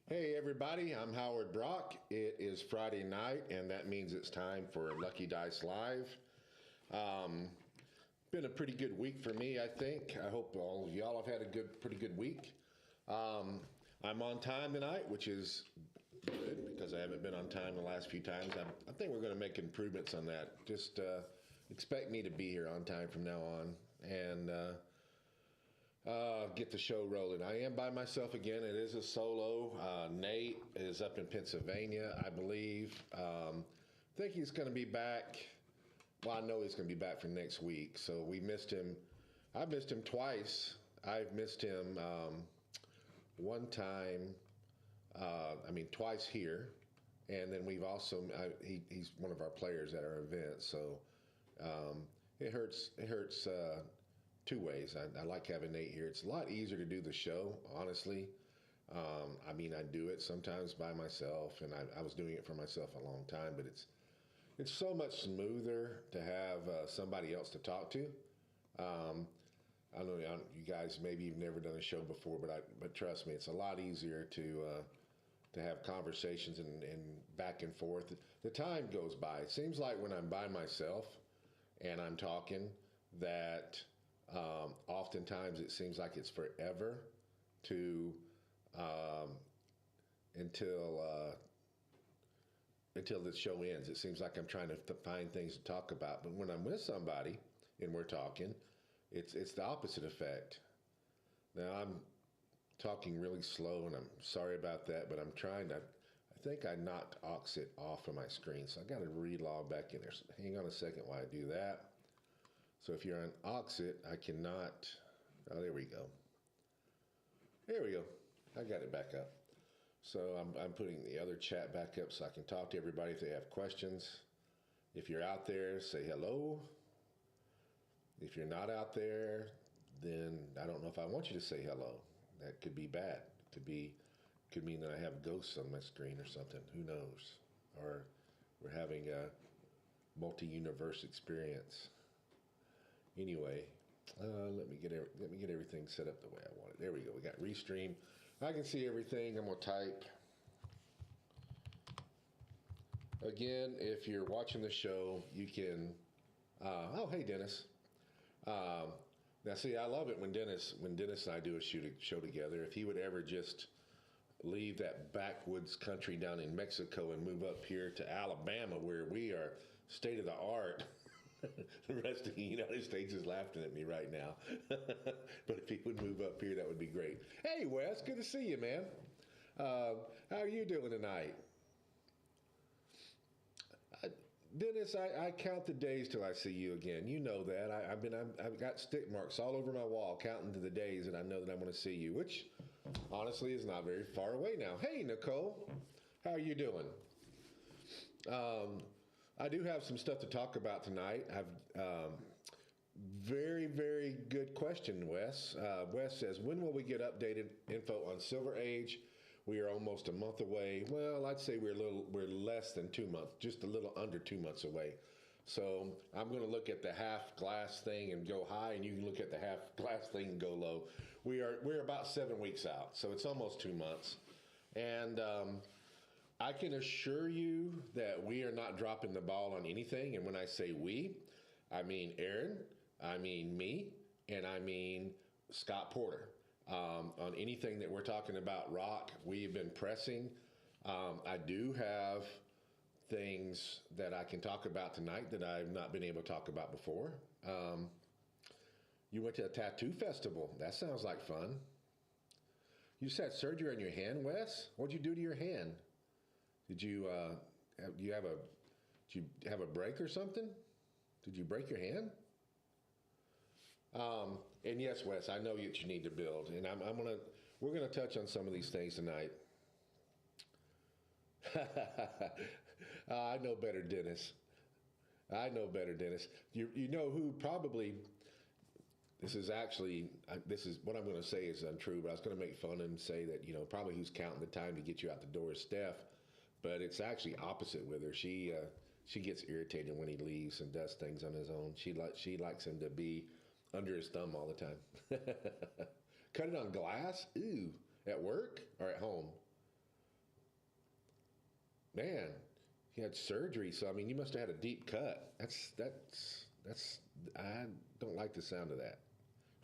Hey everybody, I'm Howard Brock. It is Friday night, and that means it's time for Lucky Dice Live. Um, Been a pretty good week for me, I think. I hope all of y'all have had a pretty good week. Um, I'm on time tonight, which is good because I haven't been on time the last few times. I think we're going to make improvements on that. Just expect me to be here on time from now on, and get the show rolling. I am by myself again. It is a solo. Nate is up in Pennsylvania, I believe. Think he's going to be back. Well, I know he's going to be back for next week. So we missed him. I've missed him twice. I've missed him one time. Twice here, and then we've also. He's one of our players at our event, so it hurts. It hurts. Two ways. I like having Nate here. It's a lot easier to do the show, honestly. I do it sometimes by myself, and I was doing it for myself a long time, but it's so much smoother to have somebody else to talk to. I know you guys maybe you've never done a show before, but trust me, it's a lot easier to have conversations and back and forth. The time goes by. It seems like when I'm by myself and I'm talking that oftentimes it seems like it's forever to until the show ends. It seems like I'm trying to find things to talk about. But when I'm with somebody and we're talking, it's the opposite effect. Now I'm talking really slow, and I'm sorry about that, but I'm trying to. I think I knocked Auxxit off of my screen, so I got to relog back in there. So hang on a second while I do that. So if you're on Auxxit, I cannot. Oh, there we go. There we go. I got it back up. So I'm putting the other chat back up so I can talk to everybody if they have questions. If you're out there, say hello. If you're not out there, then I don't know if I want you to say hello. That could be bad. It could mean that I have ghosts on my screen or something. Who knows? Or we're having a multi-universe experience. Anyway, let me get everything set up the way I want it. There we go. We got Restream. I can see everything. I'm gonna type. Again, if you're watching the show, you can. Oh, hey, Dennis. Now, see, I love it when Dennis and I do a show together. If he would ever just leave that backwoods country down in Mexico and move up here to Alabama, where we are state of the art. The rest of the United States is laughing at me right now. But if he would move up here, that would be great. Hey, Wes, good to see you, man. How are you doing tonight? Dennis, I count the days till I see you again. You know that. I've got stick marks all over my wall counting to the days that I know that I'm going to see you, which honestly is not very far away now. Hey, Nicole, how are you doing? I do have some stuff to talk about tonight. I've very, very good question, Wes. Wes says, when will we get updated info on Silver Age? We are almost a month away. Well, I'd say we're less than 2 months, just a little under 2 months away. So I'm going to look at the half glass thing and go high, and you can look at the half glass thing and go low. We're about 7 weeks out, so it's almost 2 months, and I can assure you that we are not dropping the ball on anything. And when I say we, I mean Aaron, I mean me, and I mean Scott Porter. On anything that we're talking about rock, we've been pressing. I do have things that I can talk about tonight that I've not been able to talk about before. You went to a tattoo festival. That sounds like fun. You just had surgery on your hand, Wes? What'd you do to your hand? Did you have a break or something? Did you break your hand? And yes, Wes, I know that you need to build, and we're gonna touch on some of these things tonight. I know better, Dennis. I know better, Dennis. You know who probably. This is what I'm going to say is untrue, but I was going to make fun and say that probably who's counting the time to get you out the door is Steph. But it's actually opposite with her. She gets irritated when he leaves and does things on his own. She likes him to be under his thumb all the time. Cut it on glass? Ooh. At work or at home? Man, he had surgery, so I mean, you must have had a deep cut. That's. I don't like the sound of that.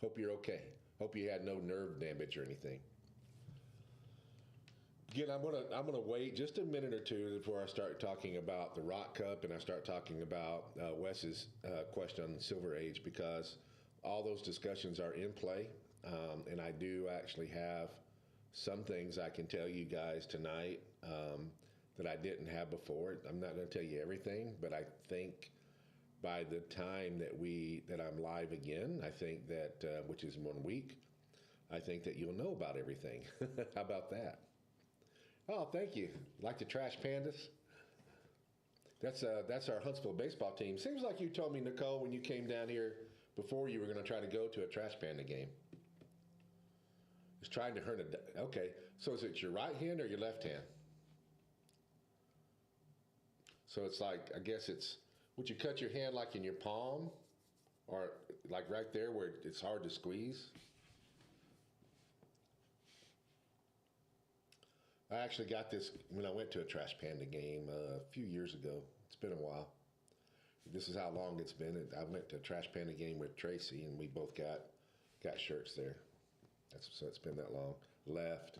Hope you're okay. Hope you had no nerve damage or anything. Again, I'm gonna wait just a minute or two before I start talking about the Rock Cup and I start talking about Wes's question on the Silver Age because all those discussions are in play, and I do actually have some things I can tell you guys tonight that I didn't have before. I'm not going to tell you everything, but I think by the time that I'm live again, I think that which is 1 week, I think that you'll know about everything. How about that? Oh, thank you. Like the Trash Pandas? That's our Huntsville baseball team. Seems like you told me, Nicole, when you came down here before you were going to try to go to a Trash Panda game. It's trying to hurt a. Okay, so is it your right hand or your left hand? So it's like, I guess it's, would you cut your hand like in your palm? Or like right there where it's hard to squeeze? I actually got this when I went to a Trash Panda game a few years ago. It's been a while. This is how long it's been. I went to a Trash Panda game with Tracy, and we both got shirts there. So it's been that long. Left.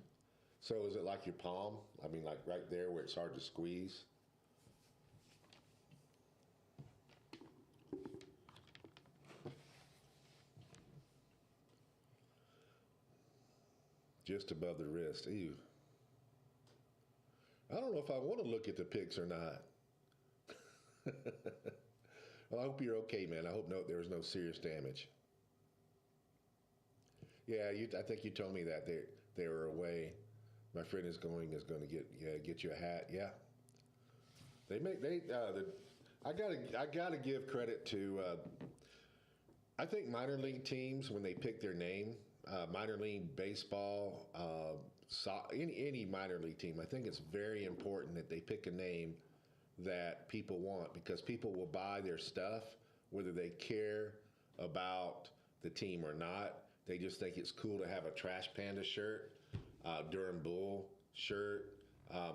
So is it like your palm? I mean, like right there where it's hard to squeeze? Just above the wrist. Ew. I don't know if I want to look at the pics or not. Well, I hope you're okay, man. I hope there was no serious damage. Yeah, I think you told me that they were away. My friend is going to get you a hat. Yeah, I gotta give credit to I think minor league teams when they pick their name, minor league baseball, any minor league team. I think it's very important that they pick a name that people want because people will buy their stuff whether they care about the team or not. They just think it's cool to have a Trash Panda shirt, Durham Bull shirt.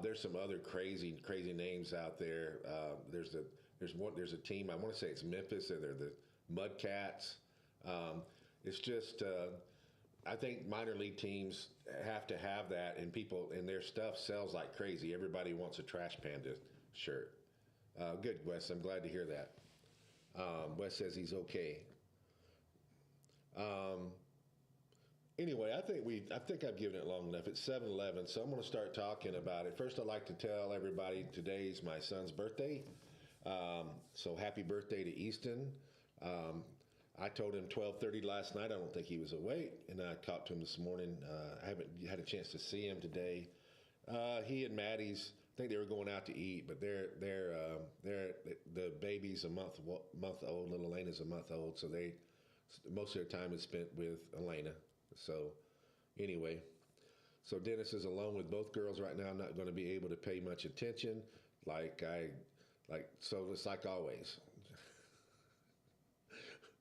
There's some other crazy names out there. There's a team. I want to say it's Memphis. They're the Mudcats. It's just I think minor league teams have to have that, and their stuff sells like crazy. Everybody wants a Trash Panda shirt. Good, Wes. I'm glad to hear that. Wes says he's okay. Anyway, I think I've given it long enough. It's 7:11, so I'm going to start talking about it. First, I'd like to tell everybody today's my son's birthday. So happy birthday to Easton. I told him 12:30 last night. I don't think he was awake, and I talked to him this morning. I haven't had a chance to see him today. He and Maddie's, I think they were going out to eat, but the baby's a month old. Little Elena's a month old, so most of their time is spent with Elena. So anyway, so Dennis is alone with both girls right now. I'm not going to be able to pay much attention, so it's like always.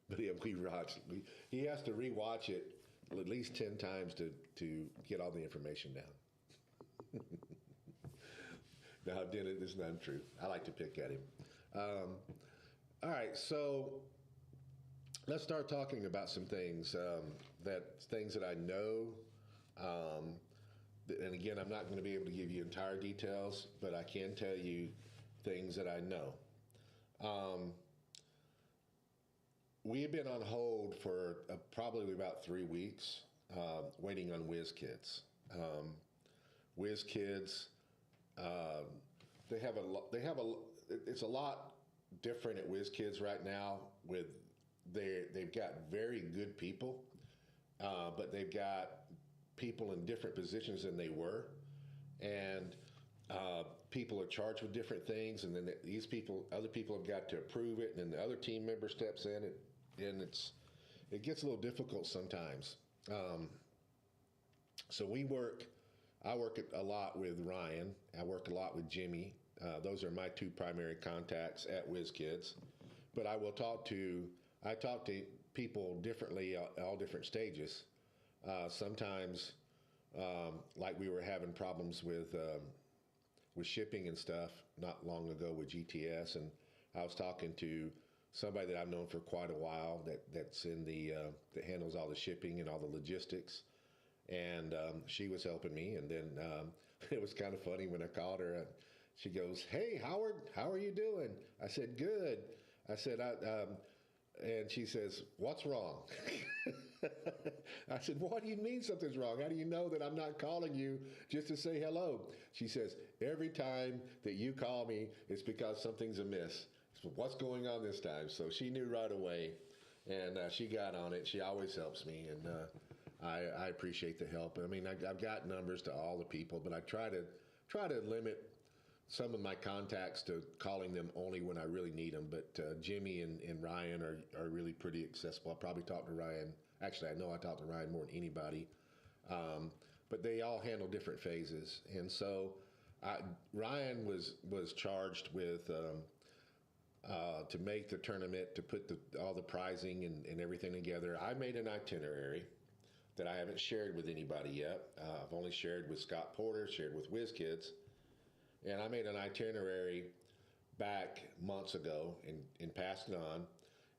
But he has to rewatch it at least 10 times to get all the information down. No, Dennis, this is not true. I like to pick at him. All right, so let's start talking about some things things that I know. And again, I'm not going to be able to give you entire details, but I can tell you things that I know. We have been on hold for probably about 3 weeks, waiting on WizKids. WizKids, it's a lot different at WizKids right now. They've got very good people, but they've got people in different positions than they were, and people are charged with different things, and then other people have got to approve it, and then the other team member steps in, and it gets a little difficult sometimes. So I work a lot with Ryan. I work a lot with Jimmy. Those are my two primary contacts at WizKids. But I talk to people differently at all different stages. Sometimes, like we were having problems with with shipping and stuff not long ago with GTS, and I was talking to somebody that I've known for quite a while that's in the that handles all the shipping and all the logistics, and she was helping me. And then it was kind of funny when I called her. She goes, "Hey, Howard, how are you doing?" I said, "Good." I said, and she says, "What's wrong?" I said, "What do you mean something's wrong? How do you know that I'm not calling you just to say hello?" She says, "Every time that you call me, it's because something's amiss." So what's going on this time? So she knew right away, and she got on it. She always helps me, and I appreciate the help. I mean, I've got numbers to all the people, but I try to limit some of my contacts to calling them only when I really need them. But Jimmy and Ryan are really pretty accessible. I probably talk to Ryan. Actually, I know I talk to Ryan more than anybody. But they all handle different phases. And so Ryan was charged with to make the tournament, to put all the prizing and everything together. I made an itinerary that I haven't shared with anybody yet. I've only shared with Scott Porter, shared with WizKids. And I made an itinerary back months ago and passed it on.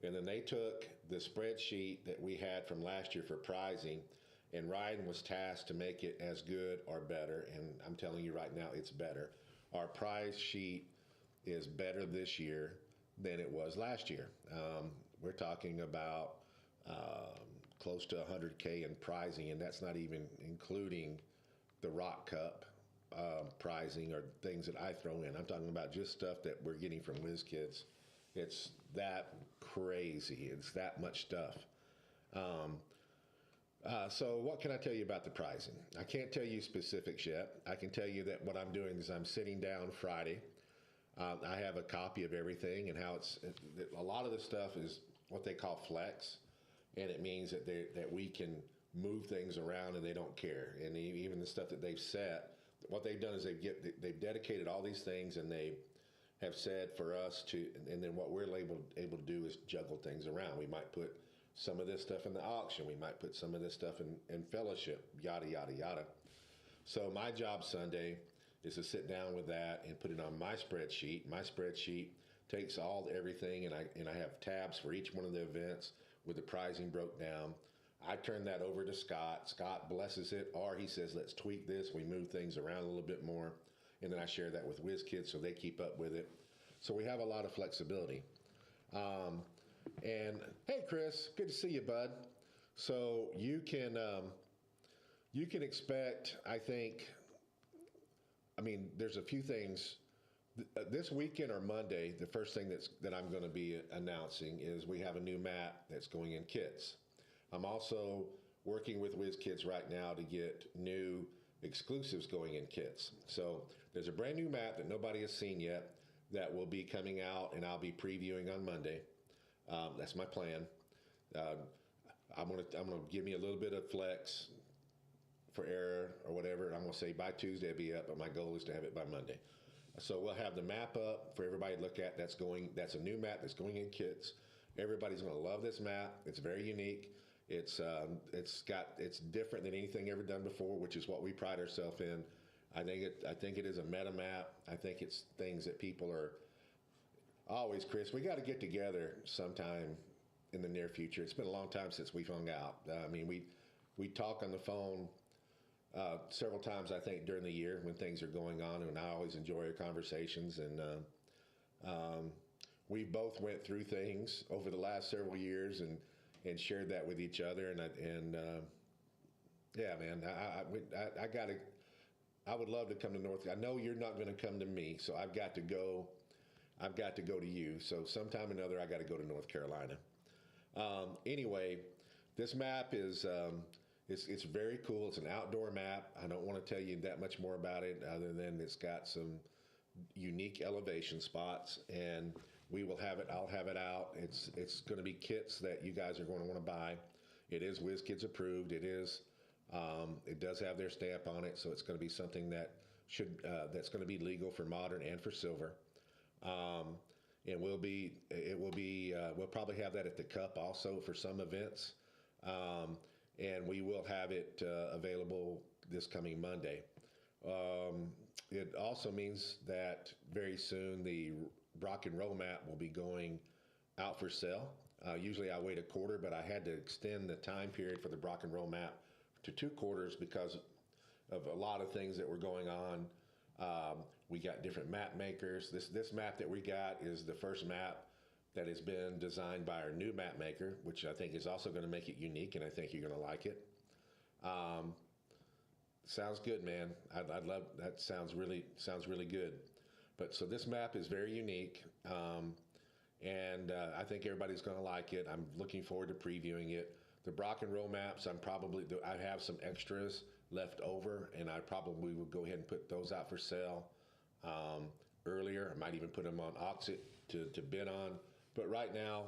And then they took the spreadsheet that we had from last year for prizing, and Ryan was tasked to make it as good or better. And I'm telling you right now, it's better. Our prize sheet is better this year than it was last year. We're talking about close to 100K in prizing, and that's not even including the Rock Cup prizing or things that I throw in. I'm talking about just stuff that we're getting from WizKids. It's that crazy. It's that much stuff. So what can I tell you about the pricing? I can't tell you specifics yet. I can tell you that what I'm doing is I'm sitting down Friday. I have a copy of everything and how a lot of the stuff is what they call flex, and it means that we can move things around and they don't care. And even the stuff that they've set, what they've done is they've dedicated all these things, and they have said for us to, and then what we're able to do is juggle things around. We might put some of this stuff in the auction. We might put some of this stuff in fellowship, yada, yada, yada. So my job Sunday is to sit down with that and put it on my spreadsheet. My spreadsheet takes everything, and I have tabs for each one of the events with the pricing broke down. I turn that over to Scott. Scott blesses it, or he says, let's tweak this. We move things around a little bit more. And then I share that with WizKids so they keep up with it. So we have a lot of flexibility. And hey, Chris, good to see you, bud. So you can expect, I think, I mean, there's a few things. This weekend or Monday, the first thing that I'm going to be announcing is we have a new map that's going in kits. I'm also working with WizKids right now to get new exclusives going in kits. So there's a brand new map that nobody has seen yet that will be coming out, and I'll be previewing on Monday. That's my plan. I'm gonna give me a little bit of flex for error or whatever. I'm gonna say by Tuesday it'll be up, but my goal is to have it by Monday. So we'll have the map up for everybody to look at. That's a new map that's going in kits. Everybody's gonna love this map. It's very unique. It's different than anything ever done before, which is what we pride ourselves in. I think it is a meta map. I think it's things that people are always, Chris, we got to get together sometime in the near future. It's been a long time since we've hung out. I mean, we talk on the phone several times, I think, during the year when things are going on, and I always enjoy our conversations. And we both went through things over the last several years and shared that with each other. Yeah, man, I would love to come to North. I know you're not going to come to me, so I've got to go to you. So sometime or another, I got to go to North Carolina. Anyway, this map is it's very cool. It's an outdoor map. I don't want to tell you that much more about it other than it's got some unique elevation spots, and we will have it. I'll have it out. It's going to be kits that you guys are going to want to buy. It is WizKids approved. It is. It does have their stamp on it, so it's going to be something that's going to be legal for modern and for silver. It will be. We'll probably have that at the Cup also for some events, and we will have it available this coming Monday. it also means that very soon the rock and roll map will be going out for sale. Usually I wait a quarter, but I had to extend the time period for the rock and roll map to 2 quarters because of a lot of things that were going on. We got different map makers. This map that we got is the first map that has been designed by our new map maker, which I think is also going to make it unique, and I think you're going to like it. Sounds good, man. I'd love that. Sounds really good. But so this map is very unique, and I think everybody's going to like it. I'm looking forward to previewing it. The rock and roll maps, I have some extras left over, and I probably would go ahead and put those out for sale earlier. I might even put them on Auxxit to bid on. But right now,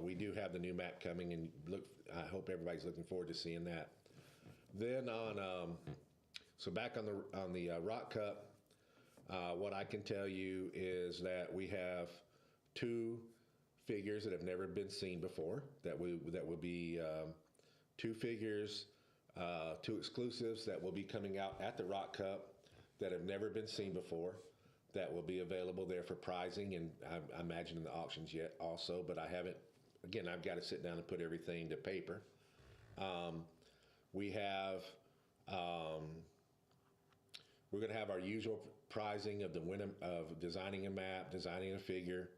we do have the new map coming, and I hope everybody's looking forward to seeing that. Then so back on the Rock Cup, what I can tell you is that we have 2 figures that have never been seen before. That will be 2 figures, 2 exclusives that will be coming out at the Rock Cup that have never been seen before. That will be available there for prizing, and I imagine in the auctions yet also. But I haven't. Again, I've got to sit down and put everything to paper. We have. We're going to have our usual prizing of of designing a map, designing a figure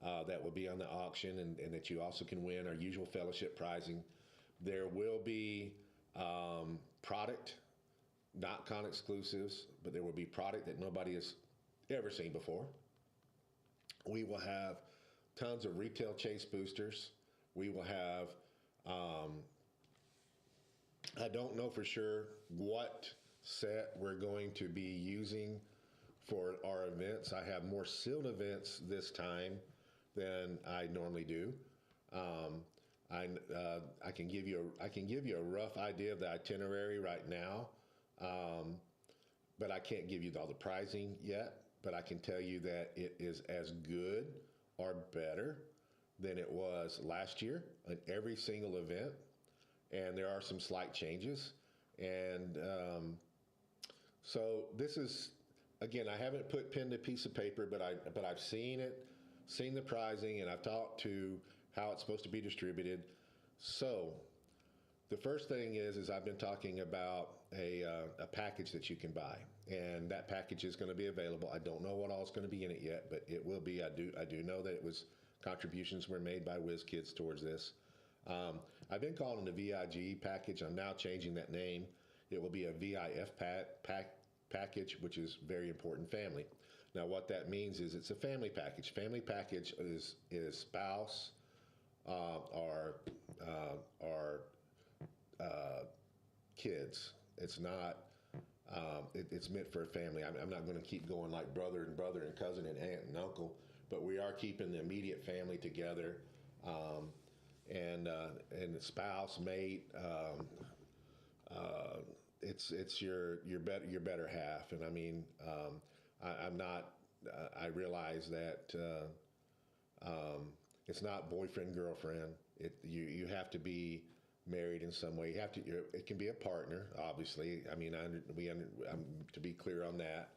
that will be on the auction, and that you also can win our usual fellowship prizing. There will be product, not con exclusives, but there will be product that nobody has ever seen before. We will have tons of retail chase boosters. We will have, I don't know for sure what set we're going to be using for our events. I have more sealed events this time than I normally do. I can give you a rough idea of the itinerary right now, but I can't give you all the pricing yet. But I can tell you that it is as good or better than it was last year in every single event, and there are some slight changes. And so this is, again, I haven't put pen to piece of paper, but I've seen it, seen the pricing, and I've talked to how it's supposed to be distributed. So the first thing is I've been talking about a package that you can buy, and that package is going to be available. I don't know what all is going to be in it yet, but it will be. I do know that contributions were made by WizKids towards this. I've been calling it a VIG package. I'm now changing that name. It will be a VIF package, which is very important family. Now, what that means is it's a family package. Family package is spouse or kids. It's not. It's meant for a family. I'm not going to keep going like brother and cousin and aunt and uncle, but we are keeping the immediate family together, and spouse, mate. It's your better half, and I mean, I'm not. I realize that it's not boyfriend girlfriend. You have to be married in some way. You have to. It can be a partner, obviously. I mean, to be clear on that.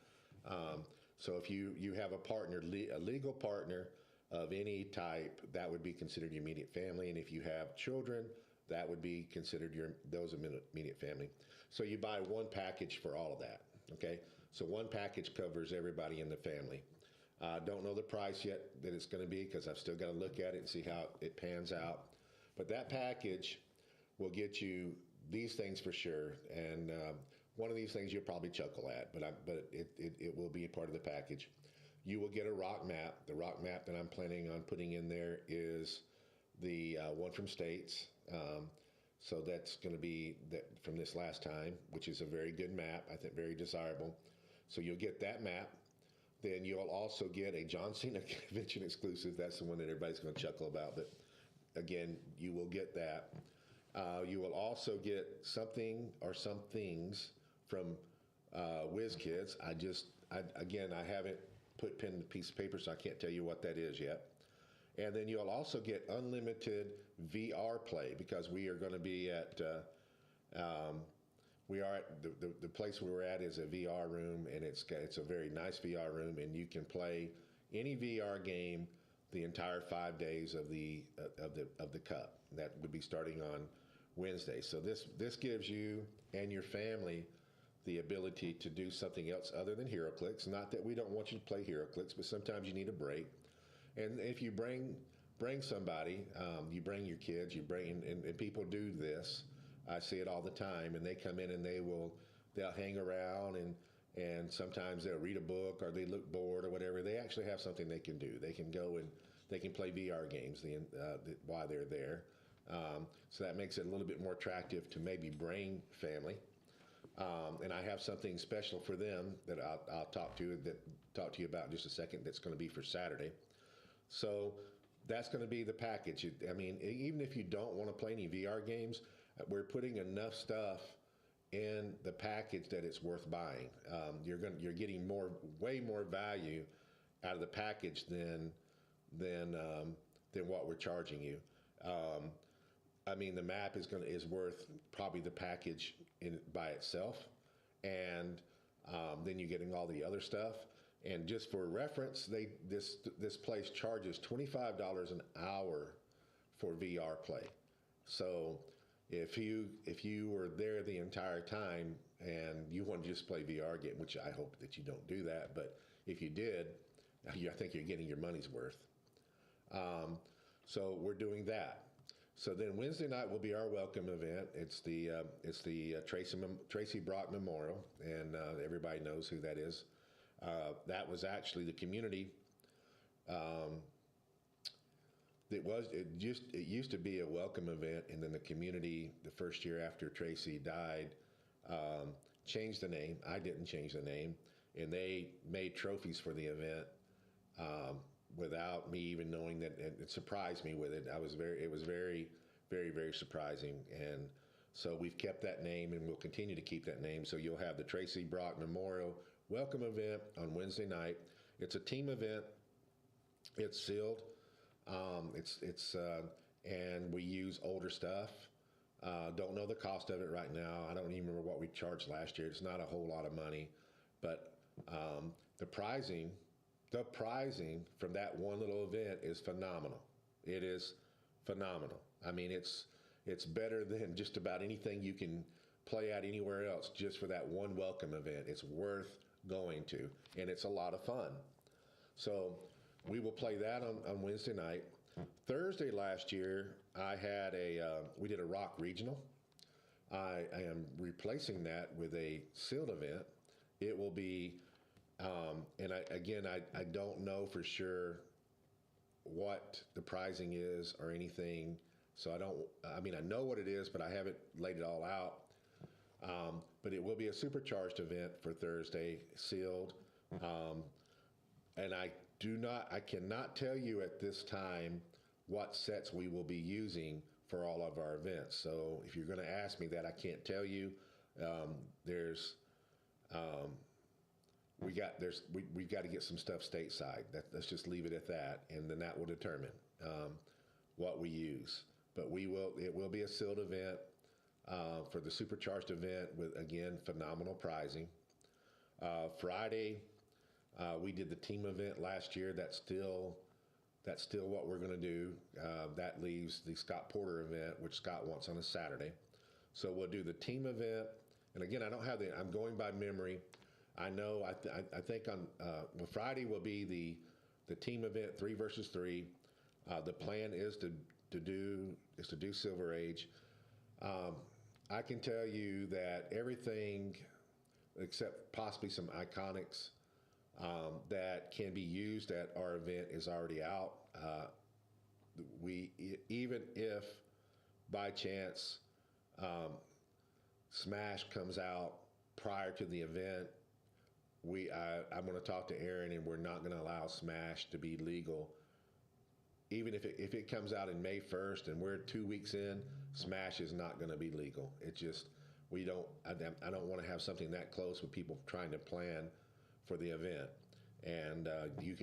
So if you have a partner, a legal partner of any type, that would be considered your immediate family, and if you have children, that would be considered those immediate family. So you buy one package for all of that. Okay, so one package covers everybody in the family. Don't know the price yet that it's going to be because I've still got to look at it and see how it pans out. But that package will get you these things for sure, and one of these things you'll probably chuckle at, but it will be a part of the package. You will get a rock map. The rock map that I'm planning on putting in there is the one from States. So that's going to be from this last time, which is a very good map, I think very desirable. So you'll get that map. Then you'll also get a John Cena convention exclusive. That's the one that everybody's going to chuckle about, but again, you will get that. You will also get something or some things from WizKids. Again, I haven't put pen to piece of paper, so I can't tell you what that is yet. And then you'll also get unlimited VR play because we are going to be at we are at the place where we're at is a VR room, and it's a very nice VR room, and you can play any VR game the entire 5 days of the cup. That would be starting on Wednesday. So this gives you and your family the ability to do something else other than HeroClix. Not that we don't want you to play HeroClix, but sometimes you need a break. And if you bring somebody, you bring your kids, you bring and people do this. I see it all the time, and they come in and they'll hang around and sometimes they'll read a book or they look bored or whatever. They actually have something they can do. They can go and they can play VR games while they're there. So that makes it a little bit more attractive to maybe bring family. And I have something special for them that I'll talk to you about in just a second. That's going to be for Saturday. So that's going to be the package. I mean, even if you don't want to play any VR games, we're putting enough stuff in the package that it's worth buying. You're getting way more value out of the package than what we're charging you. I mean, the map is worth probably the package by itself, and then you're getting all the other stuff. And just for reference, this place charges $25 an hour for VR play. So if you were there the entire time and you want to just play VR game, which I hope that you don't do that, but if you did, I think you're getting your money's worth. So we're doing that. So then Wednesday night will be our welcome event. It's the Tracy Brock Memorial, and everybody knows who that is. That was actually the community. It used to be a welcome event, and then the community, the first year after Tracy died, changed the name. I didn't change the name, and they made trophies for the event without me even knowing that. And it surprised me with it. It was very, very, very surprising, and so we've kept that name, and we'll continue to keep that name. So you'll have the Tracy Brock Memorial welcome event on Wednesday night. It's a team event. It's sealed. And we use older stuff. Don't know the cost of it right now. I don't even remember what we charged last year. It's not a whole lot of money, but the pricing from that one little event is phenomenal. It is phenomenal. I mean, it's better than just about anything you can play at anywhere else just for that one welcome event. It's worth going to, and it's a lot of fun. So we will play that on Wednesday night. Thursday last year, we did a rock regional. I am replacing that with a sealed event. It will be, and I don't know for sure what the pricing is or anything. So I know what it is, but I haven't laid it all out. But it will be a supercharged event for Thursday, sealed. And I cannot tell you at this time what sets we will be using for all of our events. So if you're going to ask me that, I can't tell you. We've got to get some stuff stateside. Let's just leave it at that, and then that will determine what we use. But it will be a sealed event for the supercharged event with, again, phenomenal pricing. Friday, we did the team event last year. That's still what we're going to do. That leaves the Scott Porter event, which Scott wants on a Saturday. So we'll do the team event. And again, I'm going by memory. I know, I think on Friday will be the team event, 3 versus 3. The plan is to do Silver Age. I can tell you that everything except possibly some iconics that can be used at our event is already out. Even if by chance Smash comes out prior to the event, I'm going to talk to Aaron, and we're not going to allow Smash to be legal. Even if it comes out in May 1st and we're 2 weeks in, Smash is not going to be legal. It just, I don't want to have something that close with people trying to plan for the event. And you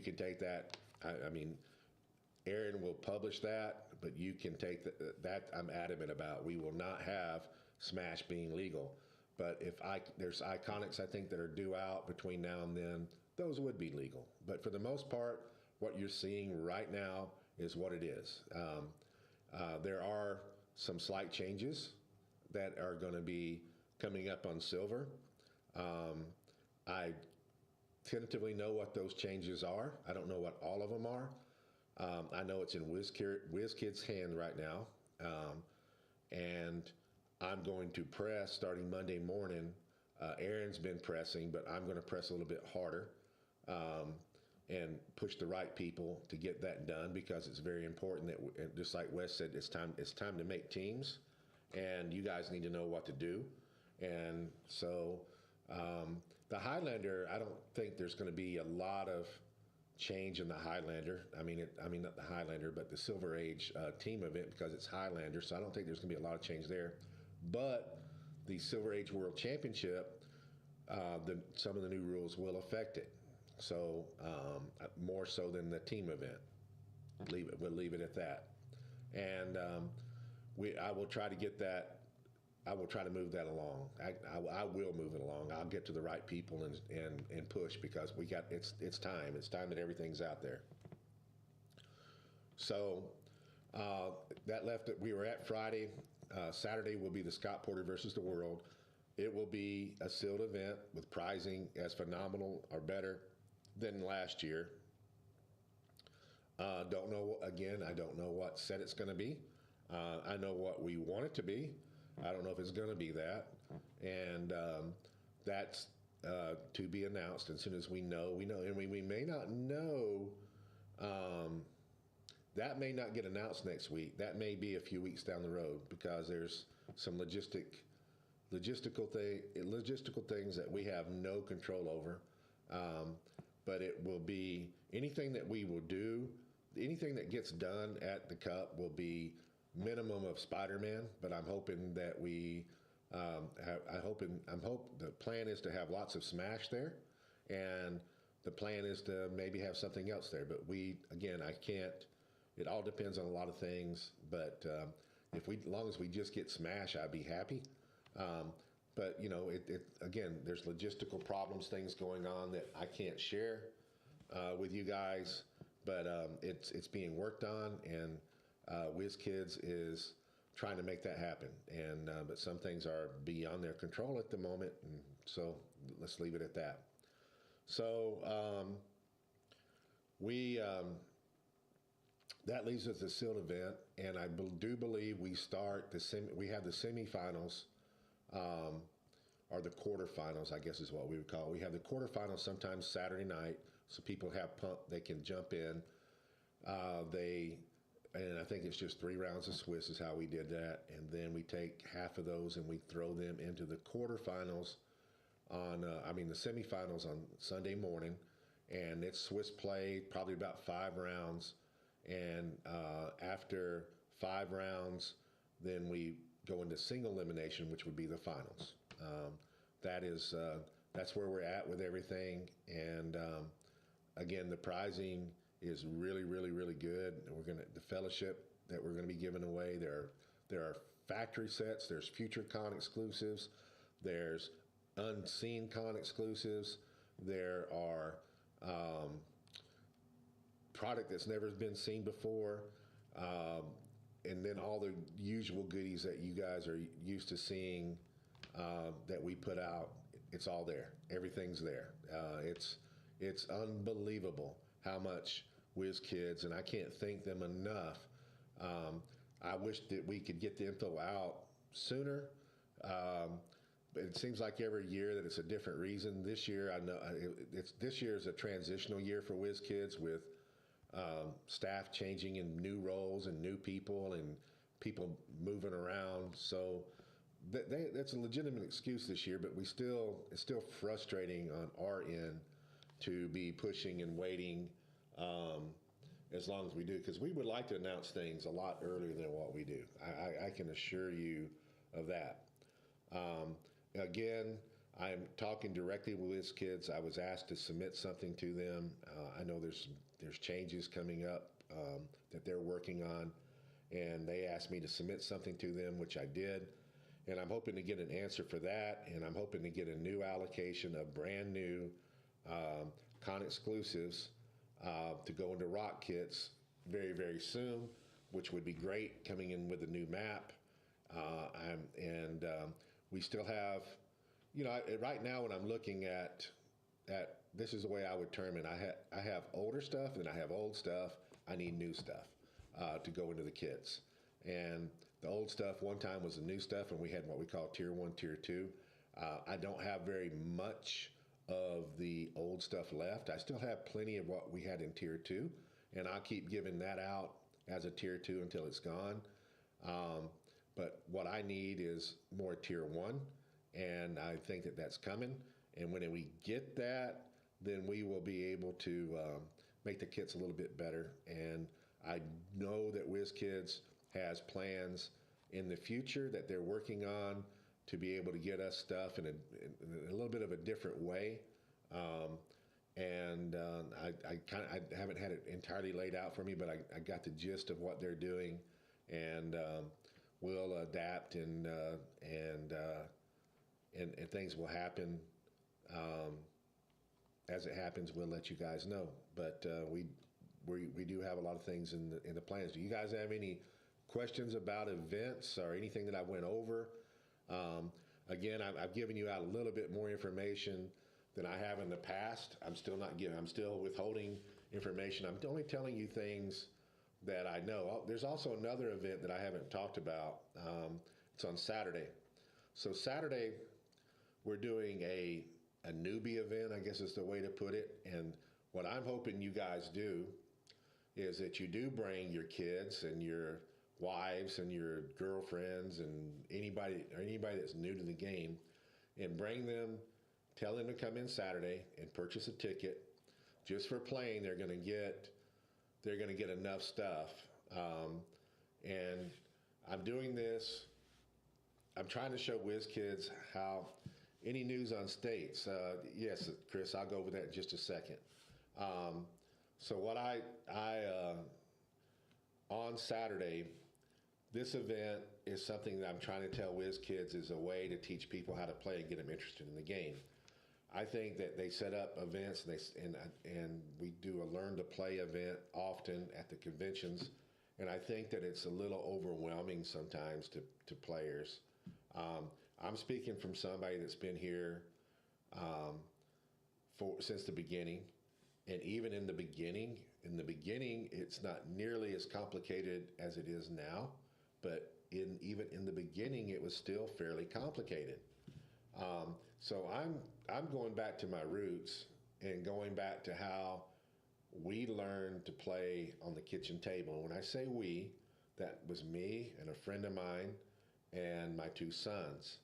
can take that. I mean, Aaron will publish that, but you can take that. I'm adamant about. We will not have Smash being legal. But there's Iconics I think that are due out between now and then, those would be legal. But for the most part, what you're seeing right now is what it is. There are some slight changes that are going to be coming up on silver. I tentatively know what those changes are. I don't know what all of them are. I know it's in WizKid's hand right now. And I'm going to press starting Monday morning. Aaron's been pressing, but I'm going to press a little bit harder and push the right people to get that done, because it's very important that, just like Wes said, it's time to make teams, and you guys need to know what to do. And so the Highlander, I don't think there's going to be a lot of change in the Highlander. I mean not the Highlander, but the Silver Age team event, because it's Highlander. So I don't think there's going to be a lot of change there. But the Silver Age World Championship, some of the new rules will affect it. So more so than the team event. We'll leave it at that. And I will try to get that. I will try to move that along. I will move it along. I'll get to the right people and push, because it's time. It's time that everything's out there. So that left it. We were at Friday. Saturday will be the Scott Porter versus the World. It will be a sealed event with pricing as phenomenal or better than last year. Don't know, again, I don't know what set it's going to be. I know what we want it to be. I don't know if it's going to be that. And that's to be announced. As soon as we know, we know. And we may not know. That may not get announced next week. That may be a few weeks down the road, because there's some logistical things that we have no control over. But it will be anything that we will do, anything that gets done at the Cup will be minimum of Spider-Man. But I'm hoping that the plan is to have lots of Smash there, and the plan is to maybe have something else there. But I can't. It all depends on a lot of things. But as long as we just get Smash, I'd be happy. But again, there's logistical problems, things going on that I can't share with you guys. But it's being worked on, and WizKids is trying to make that happen. And but some things are beyond their control at the moment, and so let's leave it at that. So that leaves us a sealed event, and I do believe we have the semifinals. Or the quarterfinals, I guess is what we would call it. We have the quarterfinals sometimes Saturday night, so people have they can jump in. And I think it's just 3 rounds of Swiss is how we did that, and then we take half of those and we throw them into the quarterfinals the semifinals on Sunday morning, and it's Swiss play, probably about 5 rounds, and after 5 rounds, then we go into single elimination, which would be the finals. That's where we're at with everything. And again, the prizing is really, really, really good. The fellowship that we're gonna be giving away. There are factory sets. There's future con exclusives. There's unseen con exclusives. There are product that's never been seen before. And then all the usual goodies that you guys are used to seeing that we put out. It's all there. Everything's there. It's unbelievable how much WizKids, and I can't thank them enough. I wish that we could get the info out sooner. But it seems like every year that it's a different reason. This year, I know this year is a transitional year for WizKids, with staff changing in new roles and new people and people moving around. So that's a legitimate excuse this year, but it's still frustrating on our end to be pushing and waiting as long as we do, because we would like to announce things a lot earlier than what we do. I can assure you of that. Again, I'm talking directly with WizKids. I was asked to submit something to them. I know there's changes coming up that they're working on, and they asked me to submit something to them, which I did. And I'm hoping to get an answer for that, and I'm hoping to get a new allocation of brand new con exclusives to go into rock kits very, very soon, which would be great coming in with a new map. And we still have, right now when I'm looking at this is the way I would term it. I have older stuff and I have old stuff. I need new stuff to go into the kits. And the old stuff one time was the new stuff, and we had what we call tier 1, tier 2. I don't have very much of the old stuff left. I still have plenty of what we had in tier 2, and I'll keep giving that out as a tier 2 until it's gone. But what I need is more tier 1, and I think that that's coming. And when we get that, then we will be able to make the kits a little bit better. And I know that WizKids has plans in the future that they're working on to be able to get us stuff in a little bit of a different way. I haven't had it entirely laid out for me, but I got the gist of what they're doing, and we'll adapt and things will happen. As it happens, we'll let you guys know. But we do have a lot of things in the plans. Do you guys have any questions about events or anything that I went over? Again, I've given you out a little bit more information than I have in the past. I'm still withholding information. I'm only telling you things that I know. There's also another event that I haven't talked about. It's on Saturday. So Saturday, we're doing a newbie event, I guess is the way to put it. And what I'm hoping you guys do is that you do bring your kids and your wives and your girlfriends and anybody that's new to the game, and bring them, tell them to come in Saturday and purchase a ticket. Just for playing, they're going to get enough stuff. And I'm doing this. I'm trying to show WizKids how any news on states. Yes, Chris, I'll go over that in just a second. So what on Saturday, this event is something that I'm trying to tell WizKids is a way to teach people how to play and get them interested in the game. I think that they set up events and we do a learn to play event often at the conventions, and I think that it's a little overwhelming sometimes to players. I'm speaking from somebody that's been here since the beginning, and even in the beginning, it's not nearly as complicated as it is now, but even in the beginning, it was still fairly complicated. So I'm going back to my roots and going back to how we learned to play on the kitchen table. And when I say we, that was me and a friend of mine and my two sons.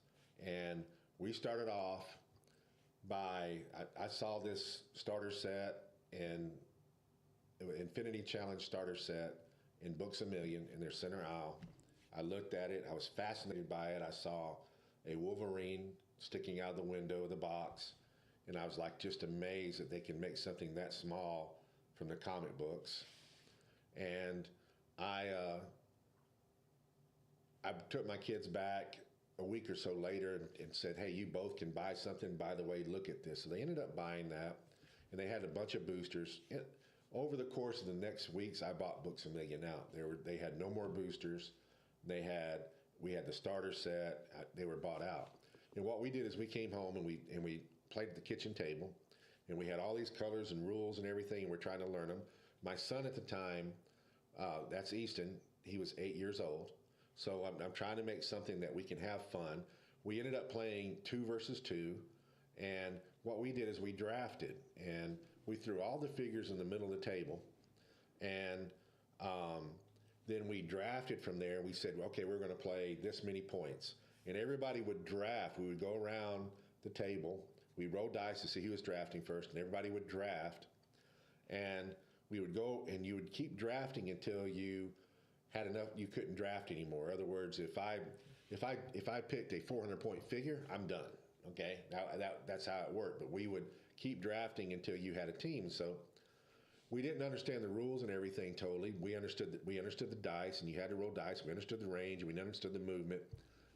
And we started off by, I saw this starter set and Infinity Challenge starter set in Books A Million in their center aisle. I looked at it, I was fascinated by it. I saw a Wolverine sticking out of the window of the box, and I was like just amazed that they can make something that small from the comic books. And I took my kids back a week or so later and said, hey, you both can buy something. By the way, look at this. So they ended up buying that, and they had a bunch of boosters. And over the course of the next weeks, I bought Books A Million out. They had no more boosters. We had the starter set. They were bought out. And what we did is we came home and we played at the kitchen table, and we had all these colors and rules and everything, and we're trying to learn them. My son at the time, that's Easton, he was 8 years old. So I'm trying to make something that we can have fun. We ended up playing 2 versus 2, and what we did is we drafted, and we threw all the figures in the middle of the table, and then we drafted from there. We said, okay, we're going to play this many points. And everybody would draft. We would go around the table. We rolled dice to see who was drafting first, and everybody would draft. And we would go, and you would keep drafting until you had enough, you couldn't draft anymore. In other words, if I picked a 400-point figure, I'm done. Okay, that's how it worked. But we would keep drafting until you had a team. So we didn't understand the rules and everything totally. We understood the dice, and you had to roll dice. We understood the range, and we understood the movement.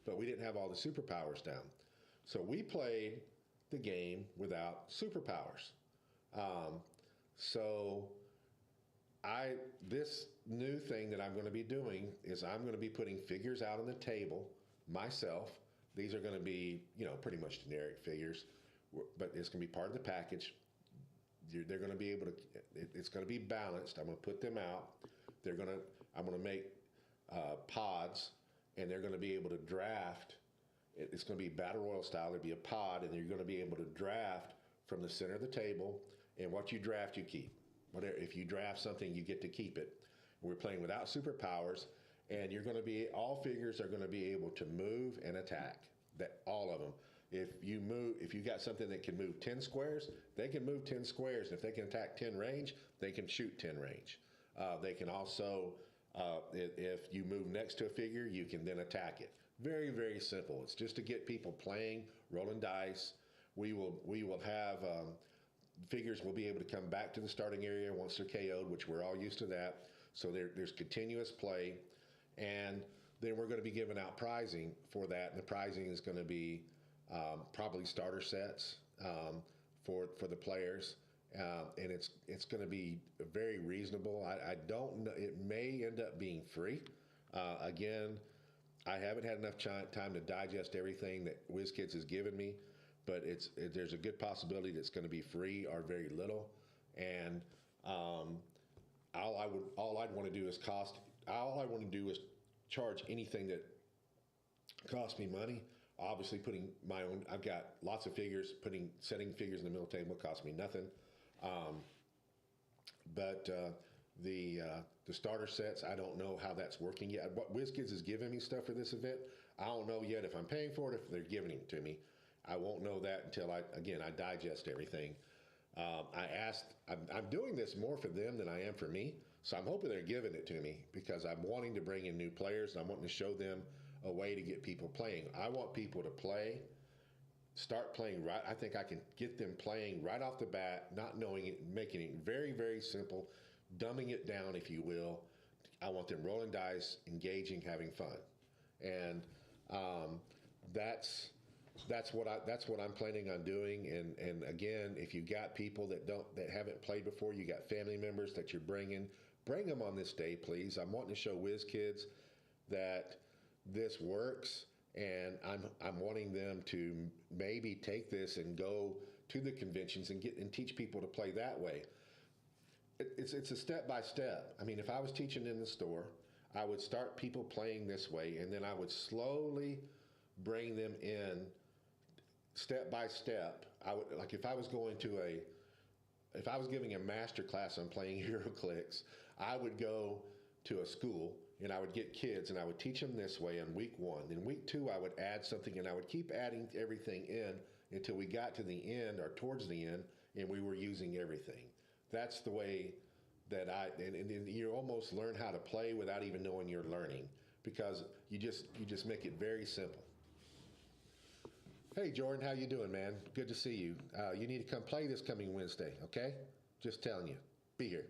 but we didn't have all the superpowers down. So we played the game without superpowers. Um, so this new thing that I'm going to be doing is I'm going to be putting figures out on the table myself. These are going to be, pretty much generic figures, but it's going to be part of the package. They're going to be able to. It's going to be balanced. I'm going to put them out. I'm going to make pods, and they're going to be able to draft. It's going to be battle royal style. There'll be a pod, and you're going to be able to draft from the center of the table. And what you draft, you keep. Whatever, if you draft something, you get to keep it. We're playing without superpowers, and all figures are going to be able to move and attack. All of them. If you got something that can move 10 squares, they can move 10 squares. And if they can attack 10 range, they can shoot 10 range. They can also, if you move next to a figure, you can then attack it. Very, very simple. It's just to get people playing, rolling dice. We will have figures will be able to come back to the starting area once they're KO'd, which we're all used to that. So there's continuous play. And then we're going to be giving out prizing for that. And the prizing is going to be probably starter sets for the players. And it's going to be very reasonable. I don't know. It may end up being free. Again, I haven't had enough time to digest everything that WizKids has given me, but there's a good possibility that it's going to be free or very little. And all I'd want to do is charge anything that costs me money. Obviously, putting my own. I've got lots of figures. Setting figures in the middle table costs me nothing. But the starter sets, I don't know how that's working yet. What WizKids is giving me stuff for this event, I don't know yet if I'm paying for it, if they're giving it to me. I won't know that until I digest everything. I'm doing this more for them than I am for me. So I'm hoping they're giving it to me because I'm wanting to bring in new players and I'm wanting to show them a way to get people playing. I want people to start playing right. I think I can get them playing right off the bat, not knowing it, making it very, very simple, dumbing it down, if you will. I want them rolling dice, engaging, having fun. And that's what I'm planning on doing. And again, if you got people that haven't played before, you got family members that you're bring them on this day, please. I'm wanting to show WizKids that this works, and I'm wanting them to maybe take this and go to the conventions and teach people to play that way. It's a step by step. I mean, if I was teaching in the store, I would start people playing this way, and then I would slowly bring them in step by step. If I was giving a master class on playing HeroClix, I would go to a school and I would get kids and I would teach them this way on week 1. Then week 2, I would add something and I would keep adding everything in until we got to the end or towards the end and we were using everything. That's the way that and you almost learn how to play without even knowing you're learning because you just make it very simple. Hey, Jordan, how you doing, man? Good to see you. You need to come play this coming Wednesday, okay? Just telling you. Be here.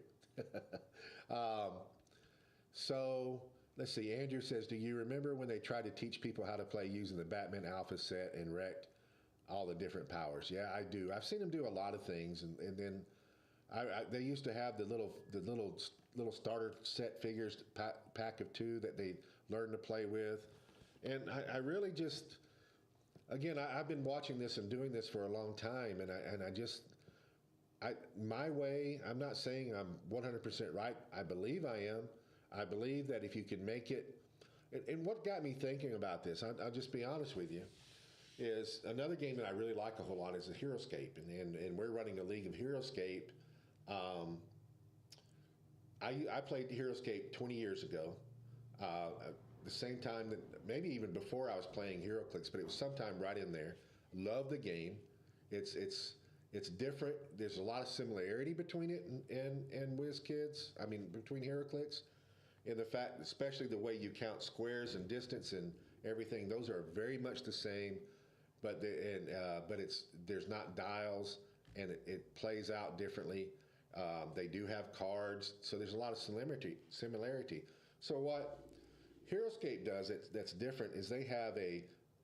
So, let's see. Andrew says, do you remember when they tried to teach people how to play using the Batman Alpha set and wrecked all the different powers? Yeah, I do. I've seen them do a lot of things. And then they used to have the little starter set figures, pack of 2 that they learned to play with. And I really just... Again, I've been watching this and doing this for a long time, and my way, I'm not saying I'm 100% right. I believe I am. I believe that if you can make it, and what got me thinking about this, I'll just be honest with you, is another game that I really like a whole lot is the HeroScape, and we're running a league of HeroScape. I played HeroScape 20 years ago. The same time that maybe even before I was playing HeroClix, but it was sometime right in there. Love the game. It's different. There's a lot of similarity between it and WizKids. I mean, between HeroClix, and the fact, especially the way you count squares and distance and everything. Those are very much the same, but there's not dials, and it plays out differently. They do have cards, so there's a lot of similarity. So what HeroScape does it that's different is they have a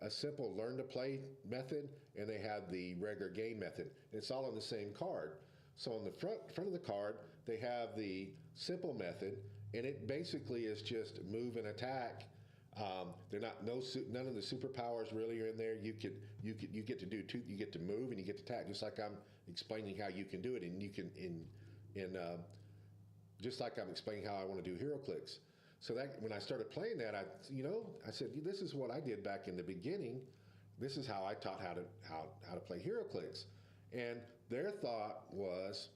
simple learn to play method and they have the regular game method. It's all on the same card. So on the front of the card, they have the simple method, and it basically is just move and attack. They're not none of the superpowers really are in there. You get to do two. You get to move and you get to attack, just like I'm explaining how you can do it, and you can just like I'm explaining how I want to do HeroClix. So that when I started playing that, I said this is what I did back in the beginning. This is how I taught how to play HeroClix, and their thought was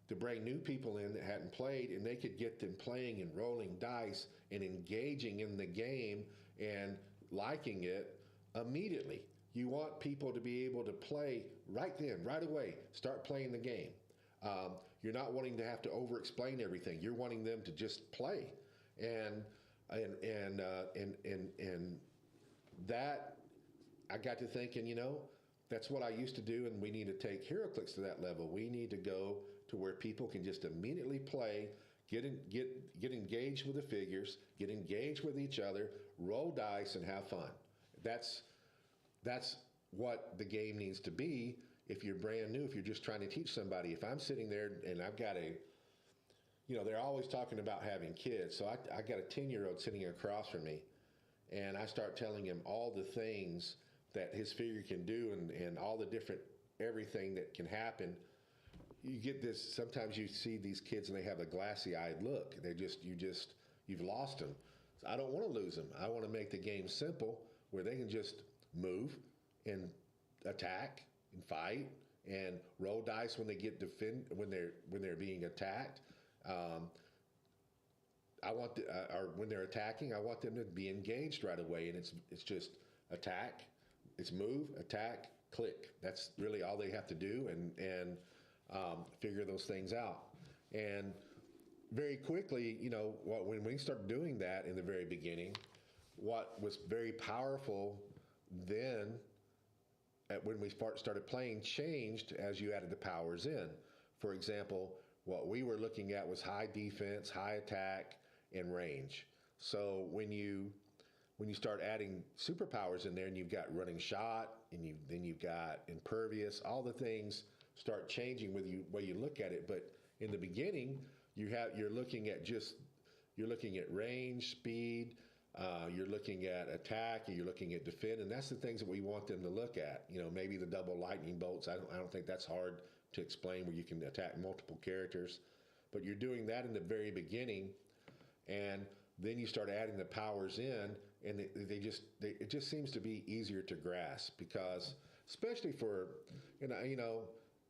to bring new people in that hadn't played, and they could get them playing and rolling dice and engaging in the game and liking it immediately. You want people to be able to play right then, right away, start playing the game. You're not wanting to have to over-explain everything. You're wanting them to just play, and that I got to thinking, that's what I used to do, and we need to take HeroClix to that level. We need to go to where people can just immediately play, get engaged with the figures, get engaged with each other, roll dice, and have fun. That's what the game needs to be if you're brand new, if you're just trying to teach somebody. If I'm sitting there and I've got they're always talking about having kids. So I got a 10-year-old sitting across from me, and I start telling him all the things that his figure can do and all the different everything that can happen. You get this, sometimes you see these kids and they have a glassy-eyed look. You've lost them. So I don't want to lose them. I want to make the game simple where they can just move and attack and fight and roll dice when they get when they're being attacked. Or when they're attacking, I want them to be engaged right away, and it's just attack, it's move, attack, click. That's really all they have to do, and figure those things out. And very quickly, when we start doing that in the very beginning, what was very powerful then, when we started playing, changed as you added the powers in. For example, what we were looking at was high defense, high attack, and range. So when you start adding superpowers in there, and you've got running shot, and then you've got impervious, all the things start changing with the way you look at it. But in the beginning, you're looking at range, speed, you're looking at attack, and you're looking at defend, and that's the things that we want them to look at. Maybe the double lightning bolts. I don't think that's hard to explain, where you can attack multiple characters, but you're doing that in the very beginning, and then you start adding the powers in, and it just seems to be easier to grasp, because especially for